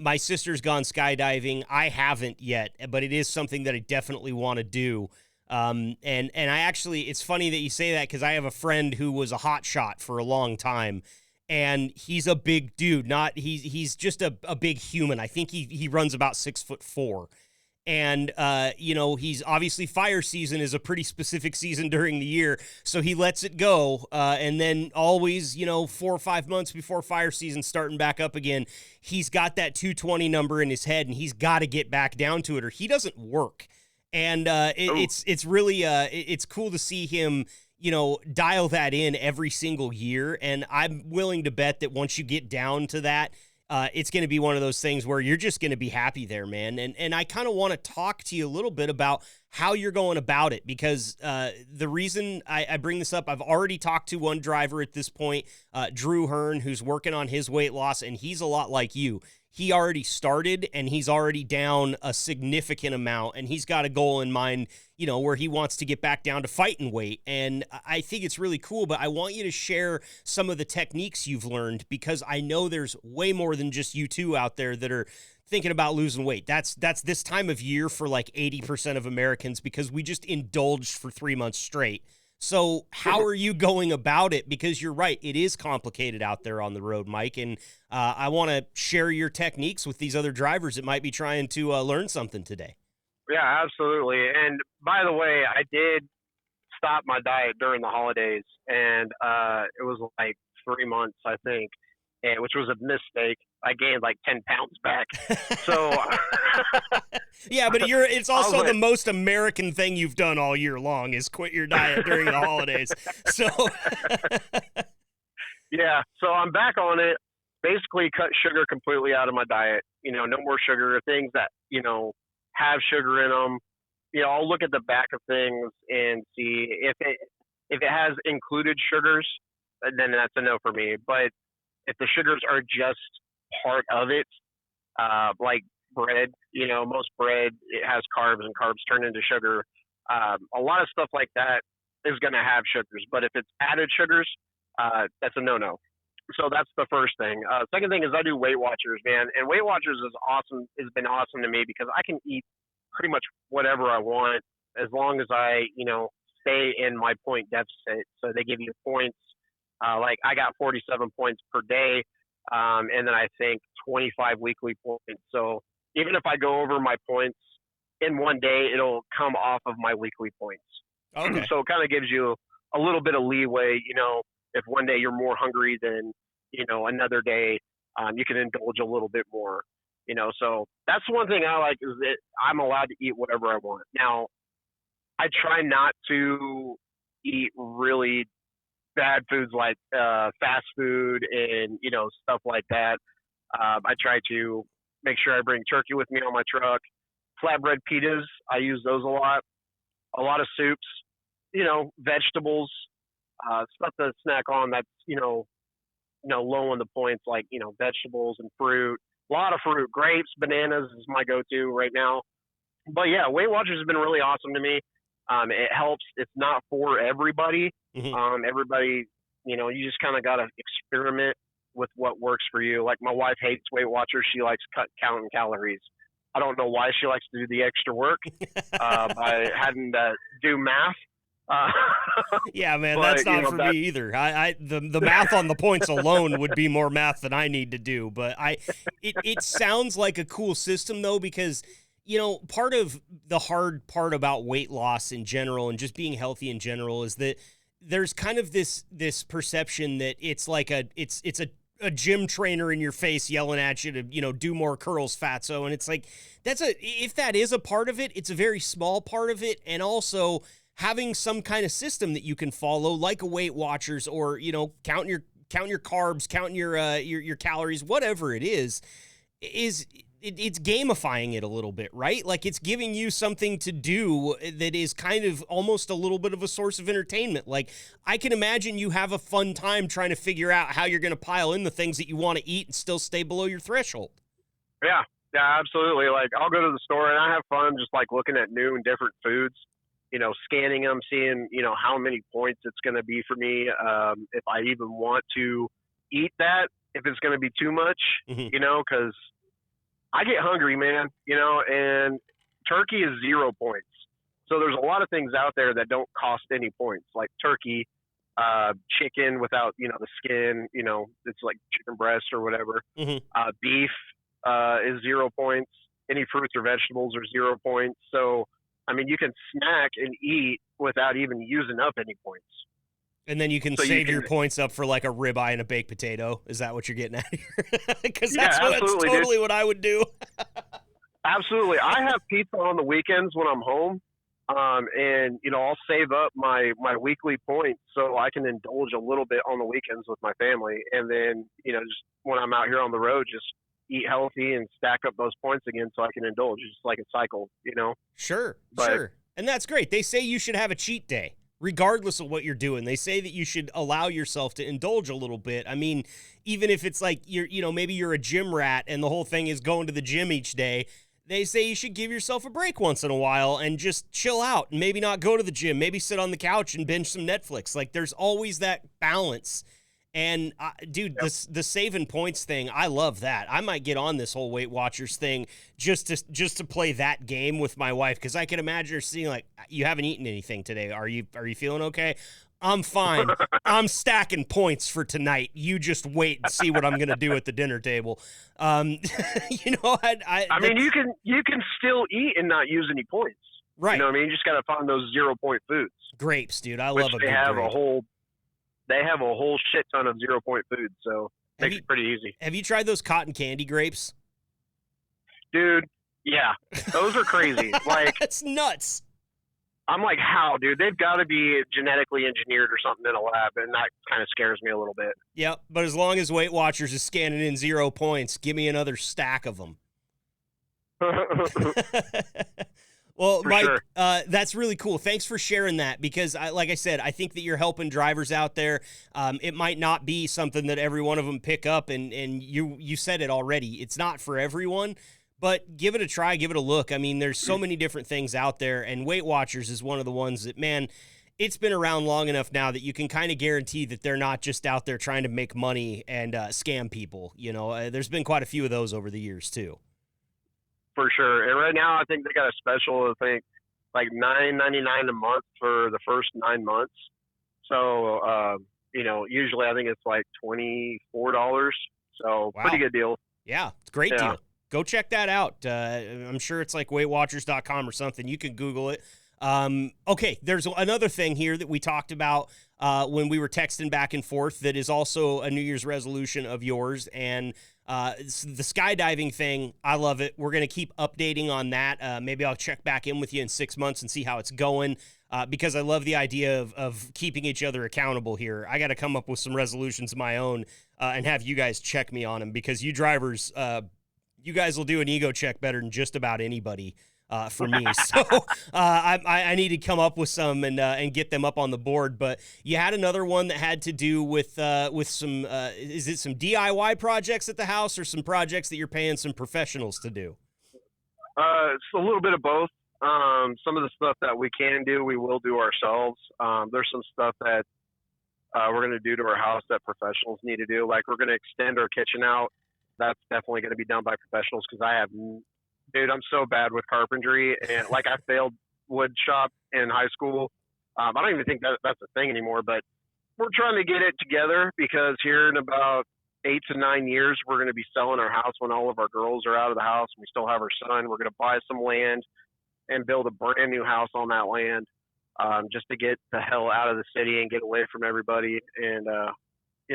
My sister's gone skydiving. I haven't yet, but it is something that I definitely want to do. And I actually, it's funny that you say that because I have a friend who was a hot shot for a long time, and he's a big dude. He's just a big human. I think he runs about 6'4". And, he's obviously fire season is a pretty specific season during the year. So he lets it go. And then always, 4 or 5 months before fire season starting back up again, he's got that 220 number in his head and he's got to get back down to it or he doesn't work. And it's really it's cool to see him, dial that in every single year. And I'm willing to bet that once you get down to that, it's going to be one of those things where you're just going to be happy there, man. And I kind of want to talk to you a little bit about how you're going about it because the reason I bring this up, I've already talked to one driver at this point, Drew Hearn, who's working on his weight loss, and he's a lot like you. He already started and he's already down a significant amount and he's got a goal in mind, where he wants to get back down to fighting weight. And I think it's really cool, but I want you to share some of the techniques you've learned because I know there's way more than just you two out there that are thinking about losing weight. That's this time of year for like 80% of Americans because we just indulged for 3 months straight. So how are you going about it? Because you're right, it is complicated out there on the road, Mike, and I want to share your techniques with these other drivers that might be trying to learn something today. Yeah, absolutely. And by the way, I did stop my diet during the holidays, and it was like 3 months, I think, which was a mistake. I gained like 10 pounds back. So yeah, but it's also the most American thing you've done all year long is quit your diet during the holidays. So yeah, so I'm back on it. Basically cut sugar completely out of my diet. No more sugar, things that, have sugar in them. I'll look at the back of things and see if it has included sugars, then that's a no for me. But if the sugars are just part of it, like bread, most bread, it has carbs and carbs turn into sugar. A lot of stuff like that is going to have sugars, but if it's added sugars, that's a no-no. So that's the first thing. Second thing is I do Weight Watchers, man. And Weight Watchers is awesome, has been awesome to me because I can eat pretty much whatever I want as long as I, stay in my point deficit. So they give you points. Like I got 47 points per day. And then I think 25 weekly points. So even if I go over my points in one day, it'll come off of my weekly points. Okay. So it kind of gives you a little bit of leeway, if one day you're more hungry than, another day, you can indulge a little bit more, so that's one thing I like is that I'm allowed to eat whatever I want. Now, I try not to eat really bad foods like fast food and, stuff like that. I try to make sure I bring turkey with me on my truck. Flatbread pitas, I use those a lot. A lot of soups, vegetables, stuff to snack on that's, low on the points like, vegetables and fruit. A lot of fruit, grapes, bananas is my go-to right now. But yeah, Weight Watchers has been really awesome to me. It helps. It's not for everybody. Mm-hmm. Everybody, you just kind of got to experiment with what works for you. Like my wife hates Weight Watchers. She likes counting calories. I don't know why she likes to do the extra work by having to do math. Yeah, man, but, that's not for me either. The math on the points alone would be more math than I need to do. But it sounds like a cool system though, because part of the hard part about weight loss in general and just being healthy in general is that there's kind of this perception that it's like it's a gym trainer in your face yelling at you to, do more curls, fatso. And it's like, if that is a part of it, it's a very small part of it. And also having some kind of system that you can follow, like a Weight Watchers, or, counting your carbs, counting your calories, whatever it is it's gamifying it a little bit, right? Like it's giving you something to do that is kind of almost a little bit of a source of entertainment. Like I can imagine you have a fun time trying to figure out how you're going to pile in the things that you want to eat and still stay below your threshold. Yeah, absolutely. Like I'll go to the store and I have fun just like looking at new and different foods, scanning them, seeing, how many points it's going to be for me. If I even want to eat that, if it's going to be too much, because I get hungry, man, and turkey is 0 points. So there's a lot of things out there that don't cost any points, like turkey, chicken without, the skin, it's like chicken breast or whatever. Mm-hmm. Beef is 0 points. Any fruits or vegetables are 0 points. So, I mean, you can snack and eat without even using up any points. And then you can save your points up for like a ribeye and a baked potato. Is that what you're getting at here? Because that's totally what I would do. Absolutely. I have pizza on the weekends when I'm home. And, I'll save up my weekly points so I can indulge a little bit on the weekends with my family. And then, just when I'm out here on the road, just eat healthy and stack up those points again so I can indulge. It's like a cycle, Sure. And that's great. They say you should have a cheat day. Regardless of what you're doing, they say that you should allow yourself to indulge a little bit. I mean, even if it's like maybe you're a gym rat and the whole thing is going to the gym each day, they say you should give yourself a break once in a while and just chill out and maybe not go to the gym, maybe sit on the couch and binge some Netflix. Like there's always that balance. And dude, the saving points thing, I love that. I might get on this whole Weight Watchers thing just to play that game with my wife, because I can imagine her seeing like, you haven't eaten anything today. Are you feeling okay? I'm fine. I'm stacking points for tonight. You just wait and see what I'm gonna do at the dinner table. I mean, you can still eat and not use any points. Right. You just got to find those 0 point foods. Grapes, dude. I love a good grape. They have a whole shit ton of 0 point foods, so it makes it pretty easy. Have you tried those cotton candy grapes? Dude, yeah. Those are crazy. Like it's nuts. I'm like, how, dude? They've got to be genetically engineered or something in a lab, and that kind of scares me a little bit. Yep, but as long as Weight Watchers is scanning in 0 points, give me another stack of them. Well, for Mike, sure. That's really cool. Thanks for sharing that, because, like I said, I think that you're helping drivers out there. It might not be something that every one of them pick up, and you said it already. It's not for everyone, but give it a try, give it a look. I mean, there's so many different things out there, and Weight Watchers is one of the ones that, man, it's been around long enough now that you can kind of guarantee that they're not just out there trying to make money and scam people. There's been quite a few of those over the years, too. For sure. And right now, I think they got a special, I think, like $9.99 a month for the first 9 months. So, usually I think it's like $24. So, wow. Pretty good deal. Yeah, it's a great deal. Go check that out. I'm sure it's like weightwatchers.com or something. You can Google it. Okay, there's another thing here that we talked about when we were texting back and forth that is also a New Year's resolution of yours, and the skydiving thing. I love it. We're going to keep updating on that. Maybe I'll check back in with you in 6 months and see how it's going, because I love the idea of keeping each other accountable here. I got to come up with some resolutions of my own and have you guys check me on them, because you drivers, you guys will do an ego check better than just about anybody. For me. So I need to come up with some and get them up on the board. But you had another one that had to do with some, is it some DIY projects at the house, or some projects that you're paying some professionals to do? It's a little bit of both. Some of the stuff that we can do, we will do ourselves. There's some stuff that we're going to do to our house that professionals need to do. Like we're going to extend our kitchen out. That's definitely going to be done by professionals because dude, I'm so bad with carpentry. And like I failed wood shop in high school. I don't even think that's a thing anymore, but we're trying to get it together because here in about 8 to 9 years, we're going to be selling our house when all of our girls are out of the house and we still have our son. We're going to buy some land and build a brand new house on that land, just to get the hell out of the city and get away from everybody. And,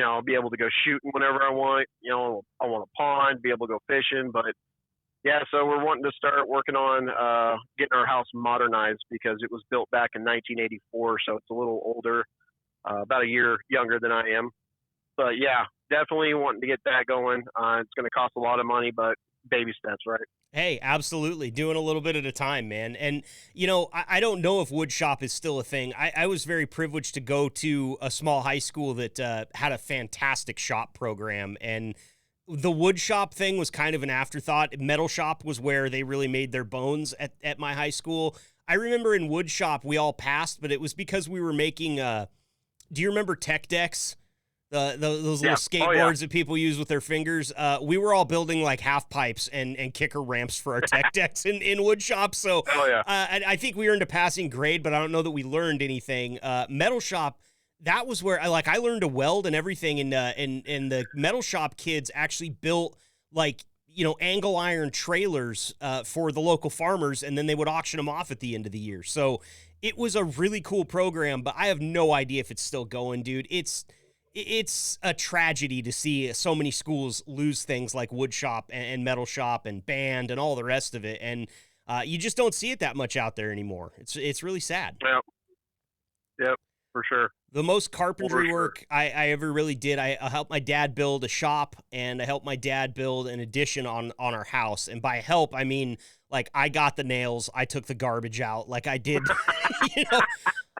I'll be able to go shooting whenever I want. I want a pond, be able to go fishing. But, yeah, so we're wanting to start working on getting our house modernized because it was built back in 1984, so it's a little older, about a year younger than I am. But, yeah, definitely wanting to get that going. It's going to cost a lot of money, but baby steps, right? Hey, absolutely. Doing a little bit at a time, man. And, I don't know if wood shop is still a thing. I was very privileged to go to a small high school that had a fantastic shop program. And the wood shop thing was kind of an afterthought. Metal shop was where they really made their bones at my high school. I remember in wood shop, we all passed, but it was because we were making, do you remember tech decks? Those little skateboards that people use with their fingers. We were all building like half pipes and kicker ramps for our tech decks in wood shop. So I think we earned a passing grade, but I don't know that we learned anything. Metal shop, that was where I learned to weld and everything. And the metal shop kids actually built angle iron trailers for the local farmers, and then they would auction them off at the end of the year. So it was a really cool program, but I have no idea if it's still going, dude. It's a tragedy to see so many schools lose things like wood shop and metal shop and band and all the rest of it. And you just don't see it that much out there anymore. It's really sad. Yep, for sure. The most carpentry work I ever really did, I helped my dad build a shop, and I helped my dad build an addition on our house. And by help, I mean, I got the nails, I took the garbage out, I did,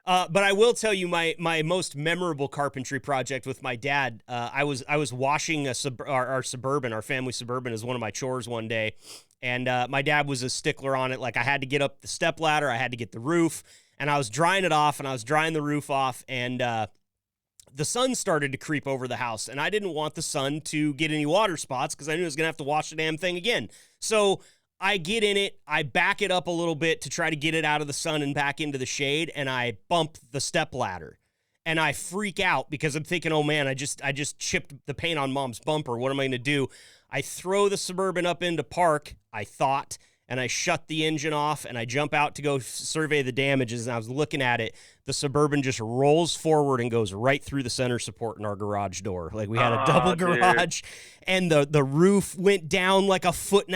but I will tell you my most memorable carpentry project with my dad. I was washing our Suburban, our family Suburban, as one of my chores one day, and my dad was a stickler on it. I had to get up the step ladder, I had to get the roof, and I was drying it off, and I was drying the roof off, and the sun started to creep over the house, and I didn't want the sun to get any water spots because I knew I was gonna have to wash the damn thing again. So I get in it, I back it up a little bit to try to get it out of the sun and back into the shade, and I bump the step ladder. And I freak out because I'm thinking, oh man, I just chipped the paint on mom's bumper. What am I going to do? I throw the Suburban up into park, I thought, and I shut the engine off, and I jump out to go survey the damages, and I was looking at it. The Suburban just rolls forward and goes right through the center support in our garage door. We had a double garage, and the roof went down 1.5 foot.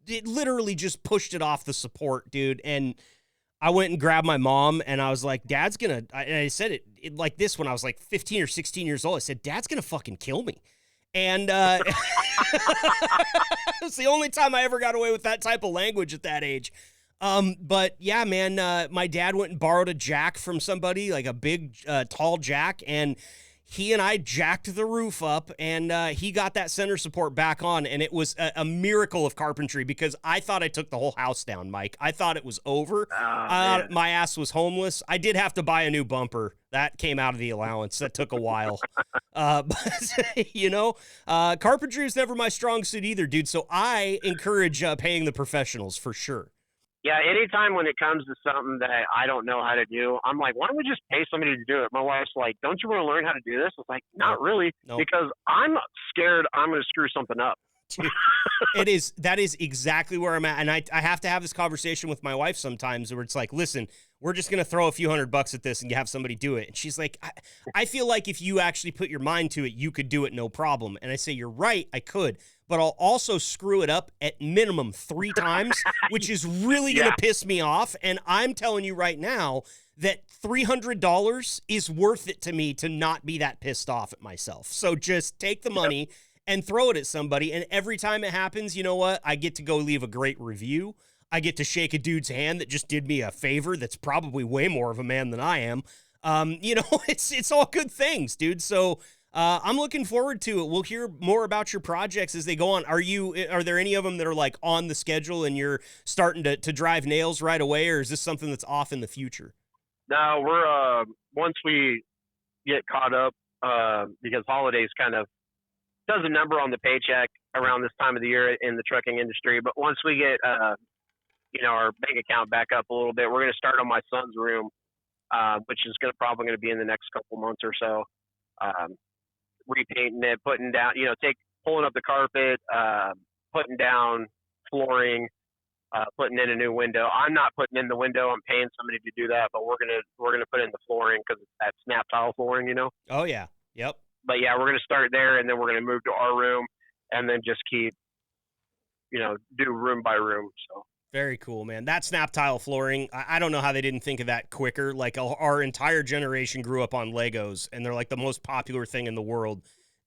It literally just pushed it off the support, dude. And I went and grabbed my mom, and I was like, Dad's gonna, and I said it like this when I was 15 or 16 years old. I said, Dad's gonna fucking kill me. And it's the only time I ever got away with that type of language at that age. But yeah, man, my dad went and borrowed a jack from somebody, a big, tall jack, and he and I jacked the roof up, and he got that center support back on, and it was a miracle of carpentry because I thought I took the whole house down, Mike. I thought it was over. My ass was homeless. I did have to buy a new bumper. That came out of the allowance. That took a while. But, carpentry is never my strong suit either, dude, so I encourage paying the professionals for sure. Yeah, anytime when it comes to something that I don't know how to do, I'm like, why don't we just pay somebody to do it? My wife's like, don't you want to learn how to do this? I was like, not really, because I'm scared I'm going to screw something up. Dude, that is exactly where I'm at. And I have to have this conversation with my wife sometimes where it's like, listen, we're just going to throw a few $100 at this and have somebody do it. And she's like, I feel like if you actually put your mind to it, you could do it no problem. And I say, you're right, I could. But I'll also screw it up at minimum 3 times, which is really going to piss me off. And I'm telling you right now that $300 is worth it to me to not be that pissed off at myself. So just take the money and throw it at somebody. And every time it happens, you know what? I get to go leave a great review. I get to shake a dude's hand that just did me a favor that's probably way more of a man than I am. It's all good things, dude. So I'm looking forward to it. We'll hear more about your projects as they go on. Are there any of them that are like on the schedule and you're starting to drive nails right away, or is this something that's off in the future? No, we're once we get caught up, because holidays kind of does a number on the paycheck around this time of the year in the trucking industry. But once we get our bank account back up a little bit, we're going to start on my son's room, which is probably going to be in the next couple months or so. Repainting it, putting down, pulling up the carpet, putting down flooring, putting in a new window. I'm not putting in the window. I'm paying somebody to do that, but we're gonna put in the flooring because it's that snap tile flooring, Oh yeah, yep. But yeah, we're gonna start there, and then we're gonna move to our room, and then just keep, do room by room. So. Very cool, man. That snap tile flooring, I don't know how they didn't think of that quicker. Like, our entire generation grew up on Legos, and they're like the most popular thing in the world.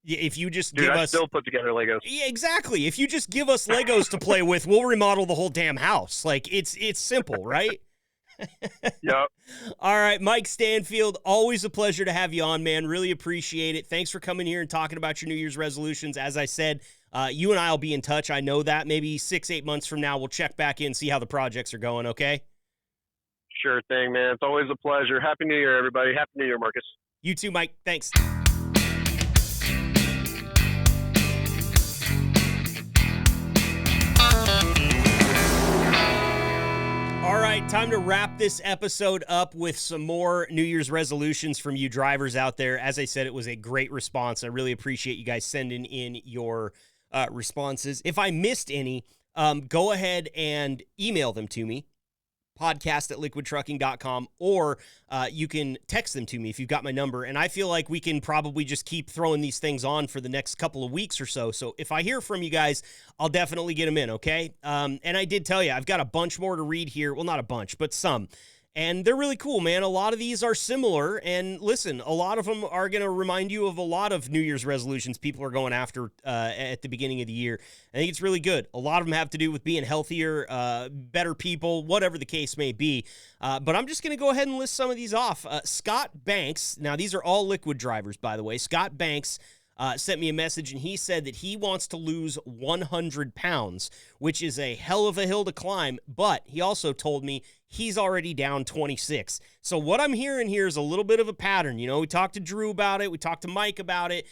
If you just give us... I still put together Legos. Yeah, exactly. If you just give us Legos to play with, we'll remodel the whole damn house. Like, it's simple, right? Yep. All right, Mike Stanfield, always a pleasure to have you on, man. Really appreciate it. Thanks for coming here and talking about your New Year's resolutions. As I said, you and I will be in touch. I know that. Maybe 6-8 months from now, we'll check back in, see how the projects are going, okay? Sure thing, man. It's always a pleasure. Happy New Year, everybody. Happy New Year, Marcus. You too, Mike. Thanks. All right, time to wrap this episode up with some more New Year's resolutions from you drivers out there. As I said, it was a great response. I really appreciate you guys sending in your responses. If I missed any, go ahead and email them to me, podcast@liquidtrucking.com, or you can text them to me if you've got my number. And I feel like we can probably just keep throwing these things on for the next couple of weeks or so. So if I hear from you guys, I'll definitely get them in, okay? And I did tell you, I've got a bunch more to read here. Well, not a bunch, but some. And they're really cool, man. A lot of these are similar. And listen, a lot of them are going to remind you of a lot of New Year's resolutions people are going after at the beginning of the year. I think it's really good. A lot of them have to do with being healthier, better people, whatever the case may be. But I'm just going to go ahead and list some of these off. Scott Banks, now these are all liquid drivers, by the way. Scott Banks sent me a message, and he said that he wants to lose 100 pounds, which is a hell of a hill to climb, but he also told me he's already down 26. So what I'm hearing here is a little bit of a pattern. We talked to Drew about it. We talked to Mike about it.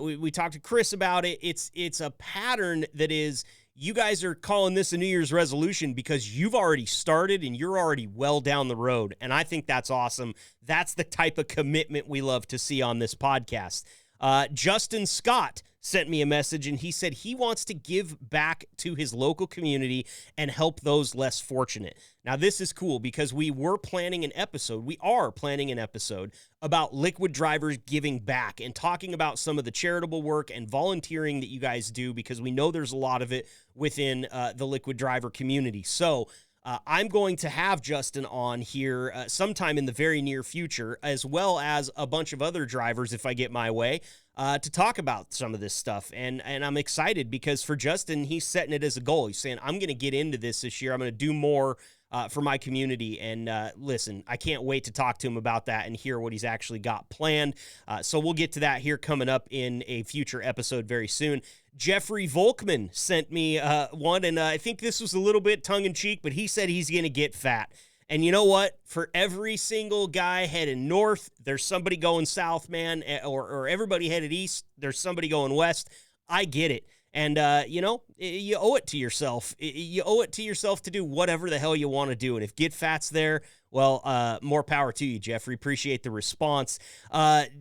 We talked to Chris about it. It's a pattern that is, you guys are calling this a New Year's resolution because you've already started and you're already well down the road, and I think that's awesome. That's the type of commitment we love to see on this podcast. Justin Scott sent me a message, and he said he wants to give back to his local community and help those less fortunate. Now, this is cool because we are planning an episode about liquid drivers giving back and talking about some of the charitable work and volunteering that you guys do, because we know there's a lot of it within the liquid driver community. So I'm going to have Justin on here sometime in the very near future, as well as a bunch of other drivers, if I get my way, to talk about some of this stuff. And I'm excited because for Justin, he's setting it as a goal. He's saying, I'm going to get into this year. I'm going to do more for my community. And listen, I can't wait to talk to him about that and hear what he's actually got planned. So we'll get to that here coming up in a future episode very soon. Jeffrey Volkman sent me one, and I think this was a little bit tongue-in-cheek, but he said he's going to get fat. And you know what? For every single guy heading north, there's somebody going south, man, or everybody headed east, there's somebody going west. I get it. And, you owe it to yourself. You owe it to yourself to do whatever the hell you want to do. And if Get Fat's there, well, more power to you, Jeffrey. Appreciate the response.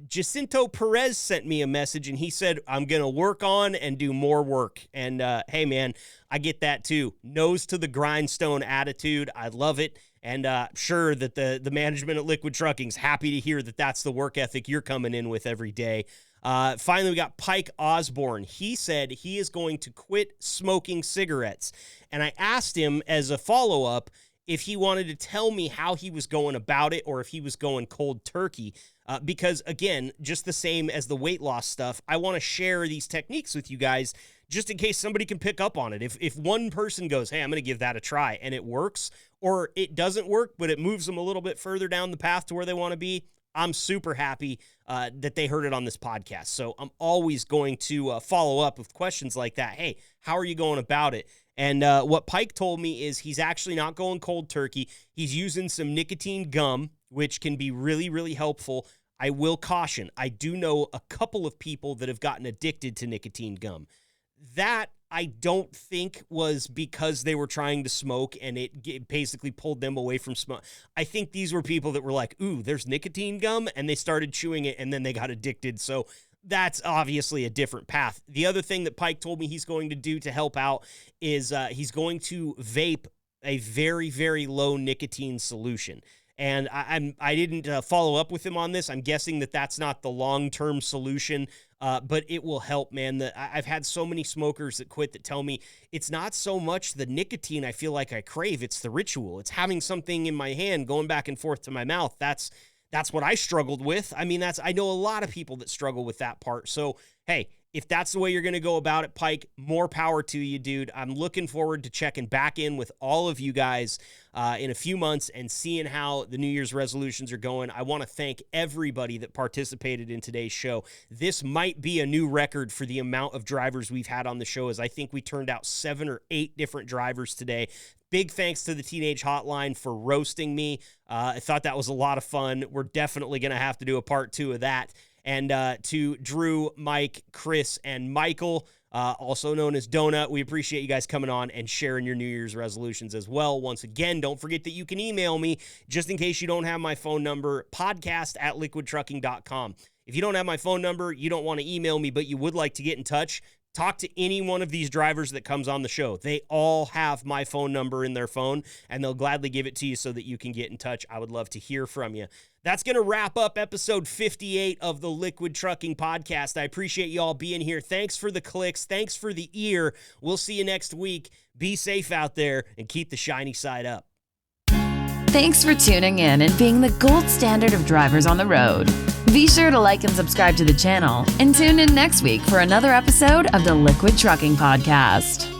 Jacinto Perez sent me a message, and he said, I'm going to work on and do more work. And, hey, man, I get that too. Nose to the grindstone attitude. I love it. And sure that the management at Liquid Trucking's happy to hear that that's the work ethic you're coming in with every day. Finally, we got Pike Osborne. He said he is going to quit smoking cigarettes. And I asked him as a follow-up if he wanted to tell me how he was going about it or if he was going cold turkey. Because, again, just the same as the weight loss stuff, I want to share these techniques with you guys just in case somebody can pick up on it. If one person goes, hey, I'm going to give that a try, and it works, or it doesn't work, but it moves them a little bit further down the path to where they want to be, I'm super happy that they heard it on this podcast. So I'm always going to follow up with questions like that. Hey, how are you going about it? And what Pike told me is he's actually not going cold turkey. He's using some nicotine gum, which can be really, really helpful. I will caution, I do know a couple of people that have gotten addicted to nicotine gum. That I don't think was because they were trying to smoke and it basically pulled them away from smoke. I think these were people that were like, ooh, there's nicotine gum, and they started chewing it and then they got addicted. So that's obviously a different path. The other thing that Pike told me he's going to do to help out is he's going to vape a very, very low nicotine solution. And I didn't follow up with him on this. I'm guessing that that's not the long-term solution, but it will help, man. I've had so many smokers that quit that tell me it's not so much the nicotine I feel like I crave. It's the ritual. It's having something in my hand going back and forth to my mouth. That's what I struggled with. I mean, I know a lot of people that struggle with that part. So, hey, if that's the way you're going to go about it, Pike, more power to you, dude. I'm looking forward to checking back in with all of you guys in a few months and seeing how the New Year's resolutions are going. I want to thank everybody that participated in today's show. This might be a new record for the amount of drivers we've had on the show, as I think we turned out 7 or 8 different drivers today. Big thanks to the Teenage Hotline for roasting me. I thought that was a lot of fun. We're definitely going to have to do a part 2 of that. And to Drew, Mike, Chris, and Mikal, also known as Donut, we appreciate you guys coming on and sharing your New Year's resolutions as well. Once again, don't forget that you can email me, just in case you don't have my phone number, podcast@liquidtrucking.com. If you don't have my phone number, you don't want to email me, but you would like to get in touch, talk to any one of these drivers that comes on the show. They all have my phone number in their phone, and they'll gladly give it to you so that you can get in touch. I would love to hear from you. That's going to wrap up episode 58 of the Liquid Trucking Podcast. I appreciate you all being here. Thanks for the clicks. Thanks for the ear. We'll see you next week. Be safe out there and keep the shiny side up. Thanks for tuning in and being the gold standard of drivers on the road. Be sure to like and subscribe to the channel and tune in next week for another episode of the Liquid Trucking Podcast.